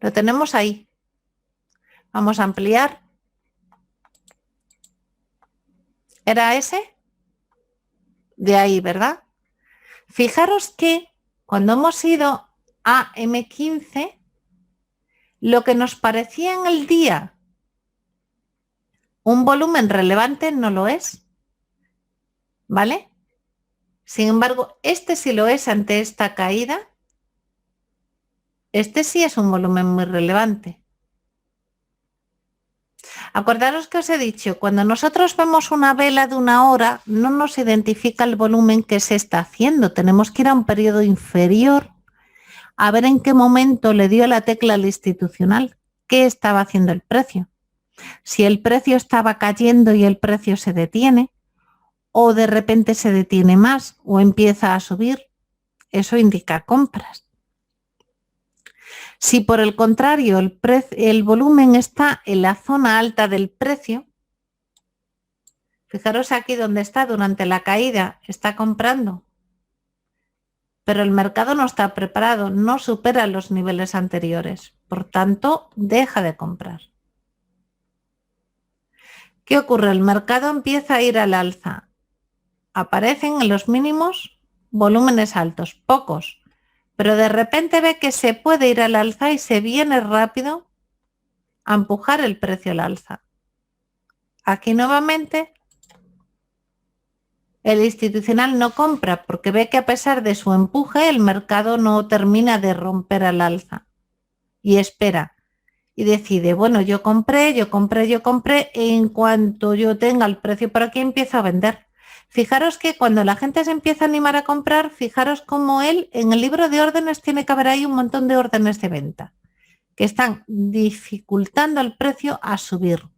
Lo tenemos ahí. Vamos a ampliar. ¿Era ese? De ahí, ¿verdad? Fijaros que cuando hemos ido a M15, lo que nos parecía en el día un volumen relevante no lo es, ¿vale? Sin embargo, este sí lo es ante esta caída. Este sí es un volumen muy relevante. Acordaros que os he dicho, cuando nosotros vemos una vela de una hora, no nos identifica el volumen que se está haciendo. Tenemos que ir a un periodo inferior a ver en qué momento le dio la tecla al institucional, qué estaba haciendo el precio. Si el precio estaba cayendo y el precio se detiene, o de repente se detiene más o empieza a subir, eso indica compras. Si por el contrario el volumen está en la zona alta del precio, fijaros aquí donde está durante la caída, está comprando, pero el mercado no está preparado, no supera los niveles anteriores, por tanto deja de comprar. ¿Qué ocurre? El mercado empieza a ir al alza, aparecen en los mínimos volúmenes altos, pocos, pero de repente ve que se puede ir al alza y se viene rápido a empujar el precio al alza. Aquí nuevamente el institucional no compra porque ve que a pesar de su empuje el mercado no termina de romper al alza y espera y decide, bueno, yo compré, en cuanto yo tenga el precio por aquí empiezo a vender. Fijaros que cuando la gente se empieza a animar a comprar, fijaros cómo él en el libro de órdenes tiene que haber ahí un montón de órdenes de venta que están dificultando el precio a subir,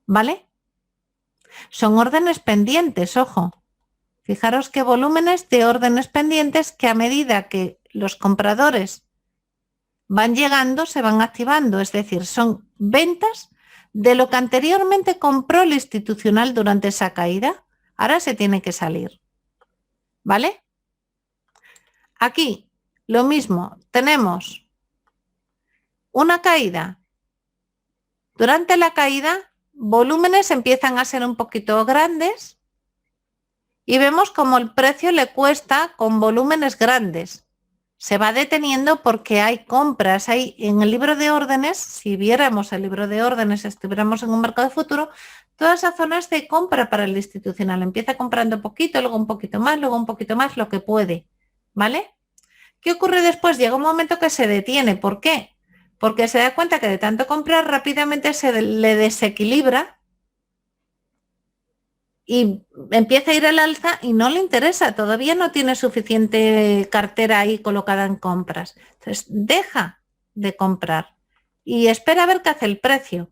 ¿vale? Son órdenes pendientes, ojo. Fijaros qué volúmenes de órdenes pendientes que a medida que los compradores van llegando se van activando. Es decir, son ventas de lo que anteriormente compró el institucional durante esa caída. Ahora se tiene que salir. ¿Vale? Aquí lo mismo. Tenemos una caída. Durante la caída, volúmenes empiezan a ser un poquito grandes y vemos como el precio le cuesta con volúmenes grandes. Se va deteniendo porque hay compras. Hay en el libro de órdenes, si viéramos el libro de órdenes, estuviéramos en un mercado de futuro, todas esas zonas de compra para el institucional. Empieza comprando poquito, luego un poquito más, luego un poquito más, lo que puede. ¿Vale? ¿Qué ocurre después? Llega un momento que se detiene. ¿Por qué? Porque se da cuenta que de tanto comprar rápidamente se le desequilibra y empieza a ir al alza y no le interesa, todavía no tiene suficiente cartera ahí colocada en compras. Entonces, deja de comprar y espera a ver qué hace el precio.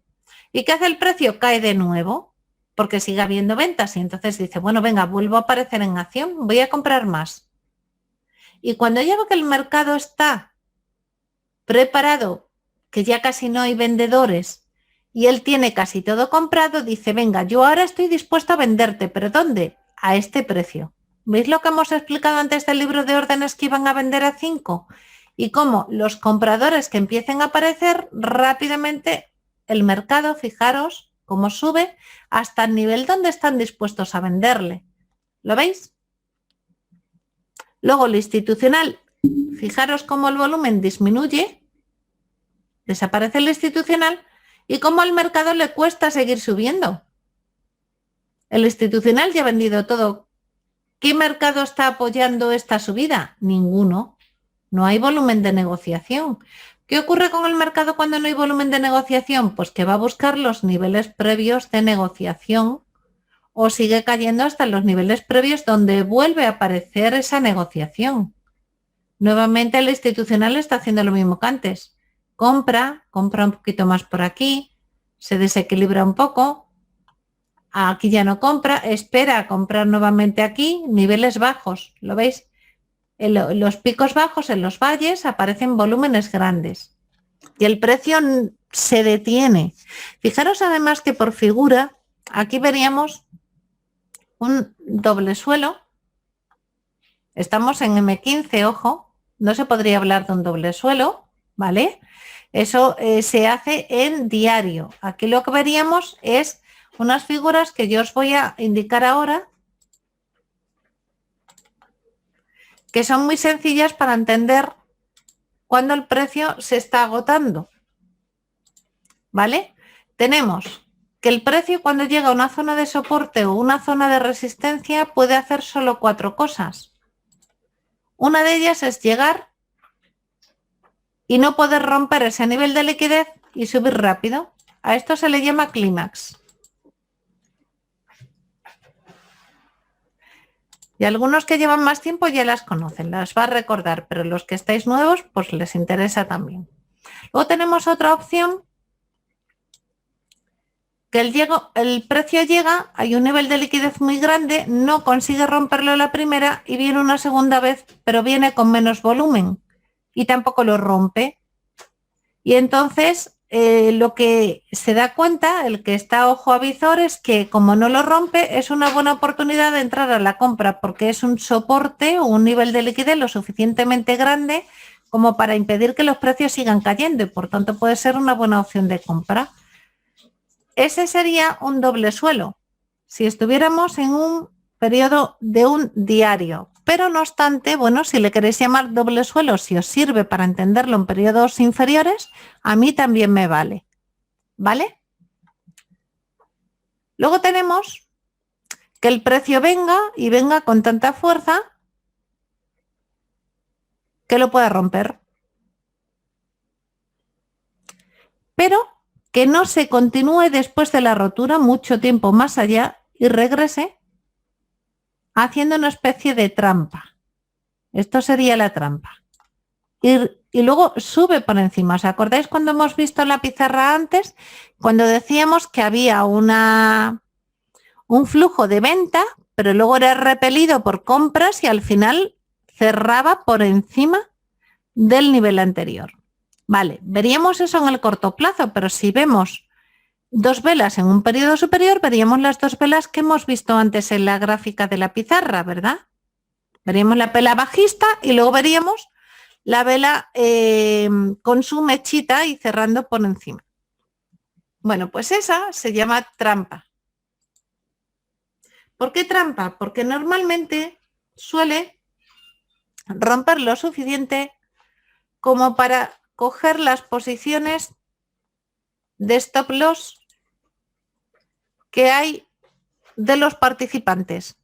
¿Y qué hace el precio? Cae de nuevo, porque sigue habiendo ventas y entonces dice, bueno, venga, vuelvo a aparecer en acción, voy a comprar más. Y cuando ya ve que el mercado está preparado, que ya casi no hay vendedores, y él tiene casi todo comprado, dice, venga, yo ahora estoy dispuesto a venderte, ¿pero dónde? A este precio. ¿Veis lo que hemos explicado antes del libro de órdenes que iban a vender a 5? Y cómo los compradores que empiecen a aparecer rápidamente, el mercado, fijaros cómo sube hasta el nivel donde están dispuestos a venderle. ¿Lo veis? Luego el institucional, fijaros cómo el volumen disminuye, desaparece el institucional, y cómo al mercado le cuesta seguir subiendo. El institucional ya ha vendido todo. ¿Qué mercado está apoyando esta subida? Ninguno. No hay volumen de negociación. ¿Qué ocurre con el mercado cuando no hay volumen de negociación? Pues que va a buscar los niveles previos de negociación o sigue cayendo hasta los niveles previos donde vuelve a aparecer esa negociación. Nuevamente el institucional está haciendo lo mismo que antes. Compra un poquito más por aquí, se desequilibra un poco, aquí ya no compra, espera a comprar nuevamente aquí, niveles bajos, ¿lo veis? En los picos bajos, en los valles, aparecen volúmenes grandes y el precio se detiene. Fijaros además que por figura, aquí veríamos un doble suelo. Estamos en M15, ojo, no se podría hablar de un doble suelo, ¿vale? Eso se hace en diario. Aquí lo que veríamos es unas figuras que yo os voy a indicar ahora, que son muy sencillas para entender cuando el precio se está agotando, ¿vale? Tenemos que el precio cuando llega a una zona de soporte o una zona de resistencia puede hacer solo 4 cosas. Una de ellas es llegar y no poder romper ese nivel de liquidez y subir rápido. A esto se le llama clímax. Y algunos que llevan más tiempo ya las conocen, las va a recordar, pero los que estáis nuevos, pues les interesa también. Luego tenemos otra opción, que el precio llega, hay un nivel de liquidez muy grande, no consigue romperlo la primera y viene una segunda vez, pero viene con menos volumen y tampoco lo rompe. Y entonces lo que se da cuenta, el que está ojo a visor, es que como no lo rompe, es una buena oportunidad de entrar a la compra porque es un soporte o un nivel de liquidez lo suficientemente grande como para impedir que los precios sigan cayendo y por tanto puede ser una buena opción de compra. Ese sería un doble suelo si estuviéramos en un periodo de un diario. Pero no obstante, bueno, si le queréis llamar doble suelo, si os sirve para entenderlo en periodos inferiores, a mí también me vale. ¿Vale? Luego tenemos que el precio venga y venga con tanta fuerza que lo pueda romper. Pero que no se continúe después de la rotura mucho tiempo más allá y regrese haciendo una especie de trampa. Esto sería la trampa. Y luego sube por encima. ¿Os acordáis cuando hemos visto la pizarra antes? Cuando decíamos que había una un flujo de venta, pero luego era repelido por compras y al final cerraba por encima del nivel anterior. Vale, veríamos eso en el corto plazo, pero si vemos dos velas en un periodo superior, veríamos las dos velas que hemos visto antes en la gráfica de la pizarra, ¿verdad? Veríamos la vela bajista y luego veríamos la vela con su mechita y cerrando por encima. Bueno, pues esa se llama trampa. ¿Por qué trampa? Porque normalmente suele romper lo suficiente como para coger las posiciones de stop loss que hay de los participantes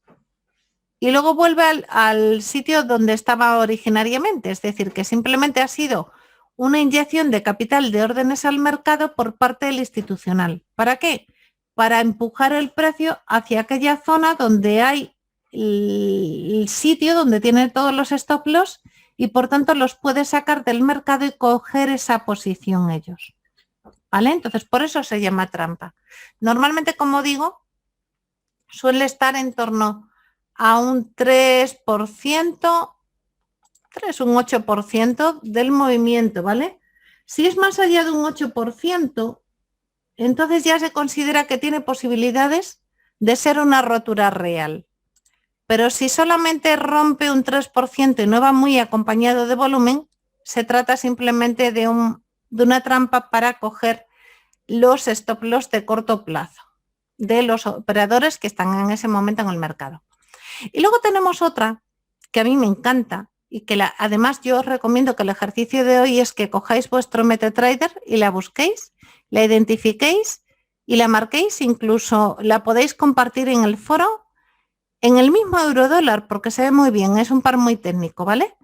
y luego vuelve al sitio donde estaba originariamente, es decir, que simplemente ha sido una inyección de capital de órdenes al mercado por parte del institucional. ¿Para qué? Para empujar el precio hacia aquella zona donde hay el sitio donde tiene todos los stop loss y por tanto los puede sacar del mercado y coger esa posición ellos. ¿Vale? Entonces, por eso se llama trampa. Normalmente, como digo, suele estar en torno a un 3%, un 8% del movimiento, ¿vale? Si es más allá de un 8%, entonces ya se considera que tiene posibilidades de ser una rotura real. Pero si solamente rompe un 3% y no va muy acompañado de volumen, se trata simplemente de una trampa para coger los stop loss de corto plazo de los operadores que están en ese momento en el mercado. Y luego tenemos otra que a mí me encanta y que además yo os recomiendo que el ejercicio de hoy es que cojáis vuestro MetaTrader y la busquéis, la identifiquéis y la marquéis, incluso la podéis compartir en el foro, en el mismo eurodólar, porque se ve muy bien, es un par muy técnico, ¿vale?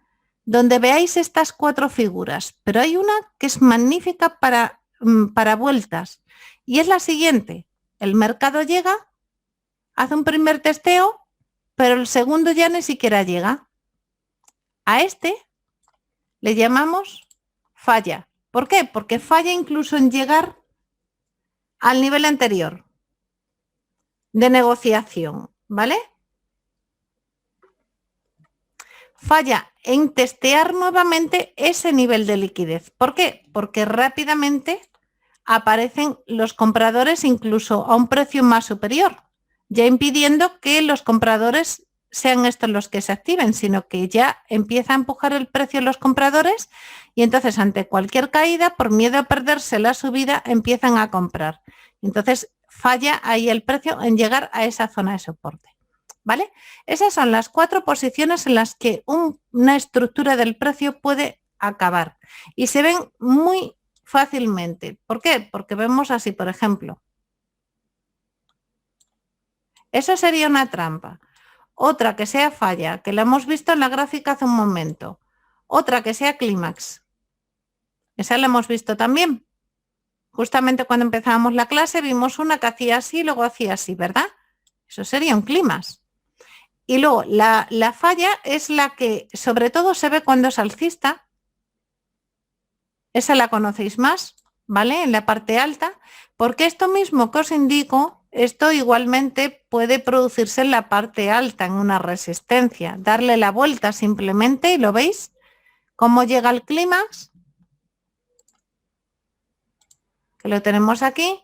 Donde veáis estas cuatro figuras, pero hay una que es magnífica para vueltas y es la siguiente. El mercado llega, hace un primer testeo, pero el segundo ya ni siquiera llega. A este le llamamos falla. ¿Por qué? Porque falla incluso en llegar al nivel anterior de negociación, ¿vale? Falla en testear nuevamente ese nivel de liquidez. ¿Por qué? Porque rápidamente aparecen los compradores incluso a un precio más superior, ya impidiendo que los compradores sean estos los que se activen, sino que ya empieza a empujar el precio los compradores y entonces ante cualquier caída, por miedo a perderse la subida, empiezan a comprar. Entonces falla ahí el precio en llegar a esa zona de soporte. ¿Vale? Esas son las cuatro posiciones en las que una estructura del precio puede acabar y se ven muy fácilmente. ¿Por qué? Porque vemos así, por ejemplo. Eso sería una trampa. Otra que sea falla, que la hemos visto en la gráfica hace un momento. Otra que sea clímax. Esa la hemos visto también. Justamente cuando empezábamos la clase vimos una que hacía así y luego hacía así, ¿verdad? Eso sería un clímax. Y luego la falla es la que sobre todo se ve cuando es alcista. Esa la conocéis más, ¿vale? En la parte alta, porque esto mismo que os indico, esto igualmente puede producirse en la parte alta, en una resistencia. Darle la vuelta simplemente y lo veis, cómo llega al clímax, que lo tenemos aquí,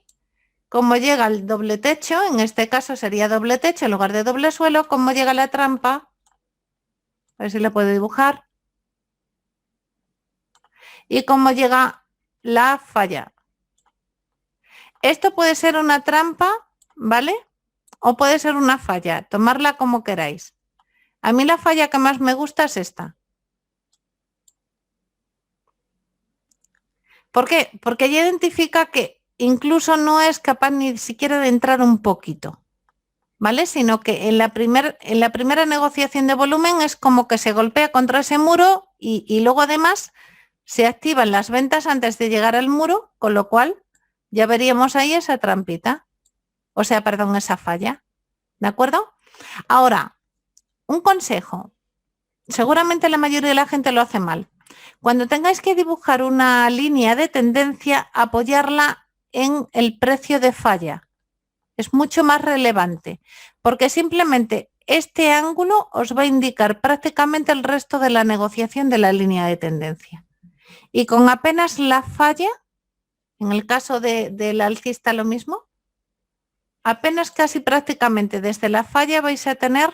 cómo llega al doble techo, en este caso sería doble techo en lugar de doble suelo, cómo llega la trampa, a ver si la puedo dibujar, y cómo llega la falla. Esto puede ser una trampa, ¿vale? O puede ser una falla, tomarla como queráis. A mí la falla que más me gusta es esta. ¿Por qué? Porque ella identifica que incluso no es capaz ni siquiera de entrar un poquito, ¿vale? Sino que en la primera negociación de volumen es como que se golpea contra ese muro y luego además se activan las ventas antes de llegar al muro, con lo cual ya veríamos ahí esa trampita. O sea, perdón, esa falla. ¿De acuerdo? Ahora, un consejo. Seguramente la mayoría de la gente lo hace mal. Cuando tengáis que dibujar una línea de tendencia, apoyarla en el precio de falla. Es mucho más relevante, porque simplemente este ángulo os va a indicar prácticamente el resto de la negociación de la línea de tendencia. Y con apenas la falla, en el caso del alcista lo mismo, apenas casi prácticamente desde la falla vais a tener,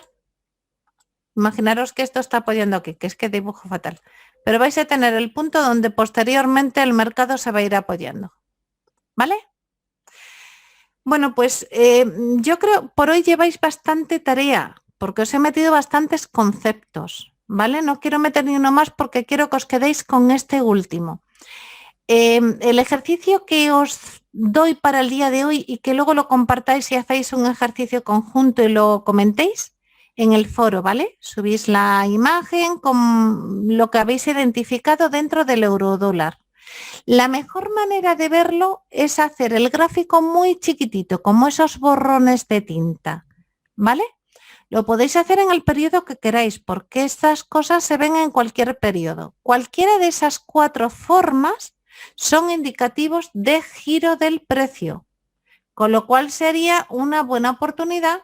imaginaros que esto está apoyando aquí, que es que dibujo fatal, pero vais a tener el punto donde posteriormente el mercado se va a ir apoyando. ¿Vale? Bueno, pues yo creo por hoy lleváis bastante tarea, porque os he metido bastantes conceptos, ¿vale? No quiero meter ni uno más porque quiero que os quedéis con este último. El ejercicio que os doy para el día de hoy y que luego lo compartáis y hacéis un ejercicio conjunto y lo comentéis en el foro, ¿vale? Subís la imagen con lo que habéis identificado dentro del eurodólar. La mejor manera de verlo es hacer el gráfico muy chiquitito, como esos borrones de tinta, ¿vale? Lo podéis hacer en el periodo que queráis, porque estas cosas se ven en cualquier periodo. Cualquiera de esas 4 formas son indicativos de giro del precio, con lo cual sería una buena oportunidad.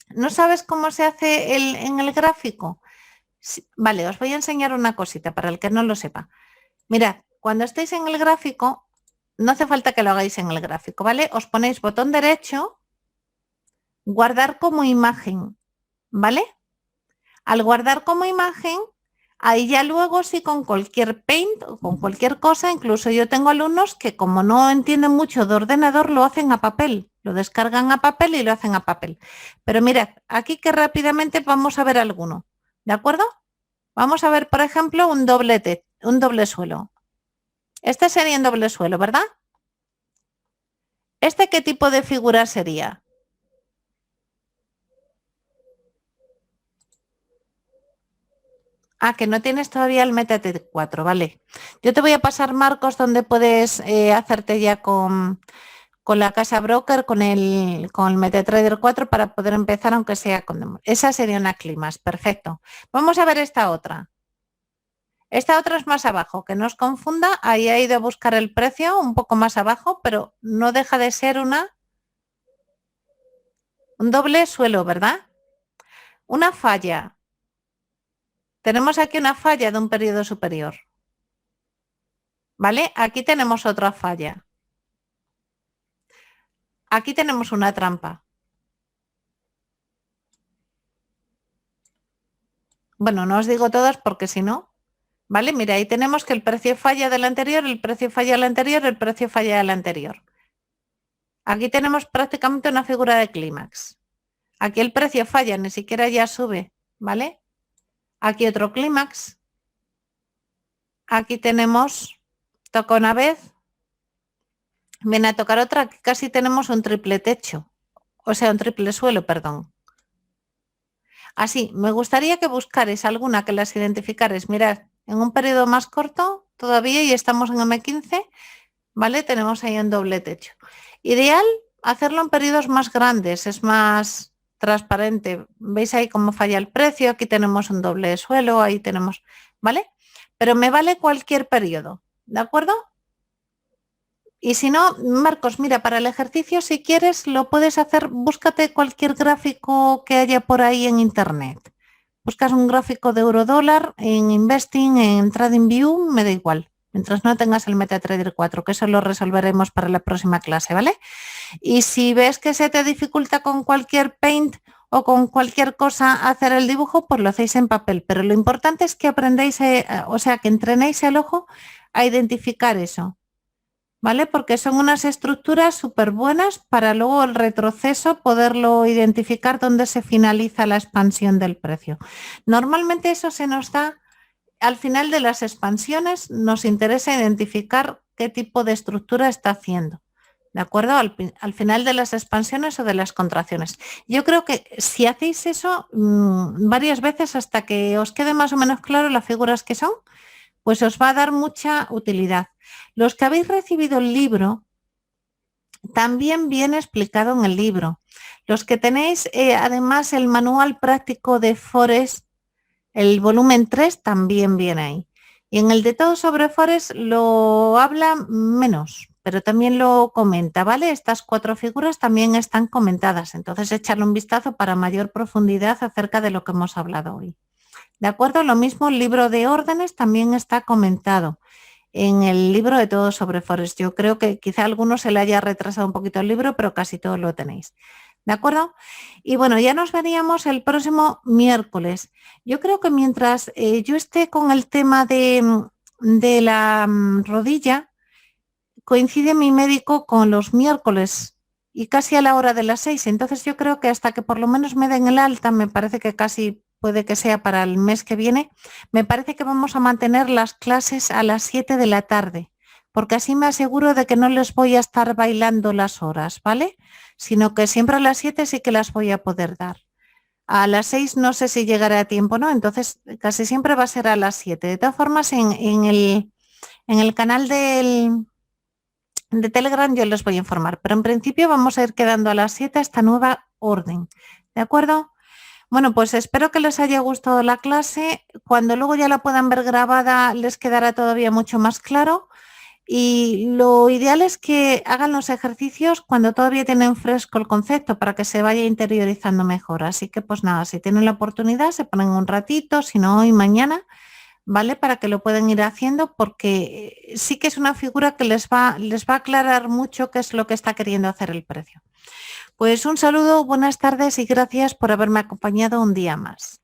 ¿No sabes cómo se hace en el gráfico? Sí, vale, os voy a enseñar una cosita para el que no lo sepa. Mirad, cuando estéis en el gráfico, no hace falta que lo hagáis en el gráfico, ¿vale? Os ponéis botón derecho, guardar como imagen, ¿vale? Al guardar como imagen, ahí ya luego sí con cualquier Paint o con cualquier cosa, incluso yo tengo alumnos que como no entienden mucho de ordenador, lo hacen a papel, lo descargan a papel y lo hacen a papel. Pero mirad, aquí que rápidamente vamos a ver alguno, ¿de acuerdo? Vamos a ver, por ejemplo, un doble suelo. Este sería un doble suelo, ¿verdad? ¿Este qué tipo de figura sería? Ah, que no tienes todavía el MetaTrader 4, vale. Yo te voy a pasar marcos donde puedes hacerte ya con la casa broker, con el MetaTrader 4 para poder empezar aunque sea con demo. Esa sería una Climax, perfecto. Vamos a ver esta otra. Esta otra es más abajo, que no os confunda, ahí he ido a buscar el precio un poco más abajo, pero no deja de ser un doble suelo, ¿verdad? Una falla. Tenemos aquí una falla de un periodo superior. ¿Vale? Aquí tenemos otra falla. Aquí tenemos una trampa. Bueno, no os digo todas porque si no, ¿vale? Mira, ahí tenemos que el precio falla del anterior, el precio falla del anterior, el precio falla del anterior. Aquí tenemos prácticamente una figura de clímax. Aquí el precio falla, ni siquiera ya sube, ¿vale? Aquí otro clímax. Aquí tenemos, toca una vez, viene a tocar otra, aquí casi tenemos un triple techo, o sea, un triple suelo, perdón. Así, me gustaría que buscarais alguna que las identificarais. Mirad, en un periodo más corto todavía y estamos en M15, ¿vale? Tenemos ahí un doble techo. Ideal hacerlo en periodos más grandes, es más transparente. ¿Veis ahí cómo falla el precio? Aquí tenemos un doble suelo, ahí tenemos, ¿vale? Pero me vale cualquier periodo, ¿de acuerdo? Y si no, Marcos, mira, para el ejercicio, si quieres, lo puedes hacer, búscate cualquier gráfico que haya por ahí en internet. Buscas un gráfico de eurodólar en Investing, en TradingView, me da igual, mientras no tengas el MetaTrader 4, que eso lo resolveremos para la próxima clase, ¿vale? Y si ves que se te dificulta con cualquier Paint o con cualquier cosa hacer el dibujo, pues lo hacéis en papel. Pero lo importante es que aprendáis, o sea, que entrenéis el ojo a identificar eso. ¿Vale? Porque son unas estructuras súper buenas para luego el retroceso poderlo identificar dónde se finaliza la expansión del precio. Normalmente eso se nos da al final de las expansiones, nos interesa identificar qué tipo de estructura está haciendo. ¿De acuerdo? Al final de las expansiones o de las contracciones. Yo creo que si hacéis eso varias veces hasta que os quede más o menos claro las figuras que son, pues os va a dar mucha utilidad. Los que habéis recibido el libro, también viene explicado en el libro. Los que tenéis además el manual práctico de Forex, el volumen 3 también viene ahí. Y en el de todo sobre Forex lo habla menos, pero también lo comenta, ¿vale? Estas 4 figuras también están comentadas, entonces echarle un vistazo para mayor profundidad acerca de lo que hemos hablado hoy. ¿De acuerdo? Lo mismo el libro de órdenes también está comentado en el libro de todo sobre Forest. Yo creo que quizá a algunos se le haya retrasado un poquito el libro, pero casi todo lo tenéis. ¿De acuerdo? Y bueno, ya nos veríamos el próximo miércoles. Yo creo que mientras yo esté con el tema de la rodilla, coincide mi médico con los miércoles y casi a la hora de las 6. Entonces yo creo que hasta que por lo menos me den el alta, me parece que casi puede que sea para el mes que viene, me parece que vamos a mantener las clases a las 7 de la tarde, porque así me aseguro de que no les voy a estar bailando las horas, ¿vale? Sino que siempre a las 7 sí que las voy a poder dar. A las 6 no sé si llegaré a tiempo, ¿no? Entonces casi siempre va a ser a las 7. De todas formas, en el canal de Telegram yo les voy a informar, pero en principio vamos a ir quedando a las 7 esta nueva orden, ¿de acuerdo? Bueno, pues espero que les haya gustado la clase. Cuando luego ya la puedan ver grabada les quedará todavía mucho más claro y lo ideal es que hagan los ejercicios cuando todavía tienen fresco el concepto para que se vaya interiorizando mejor. Así que pues nada, si tienen la oportunidad se ponen un ratito, si no hoy, mañana, ¿vale? Para que lo puedan ir haciendo porque sí que es una figura que les va a aclarar mucho qué es lo que está queriendo hacer el precio. Pues un saludo, buenas tardes y gracias por haberme acompañado un día más.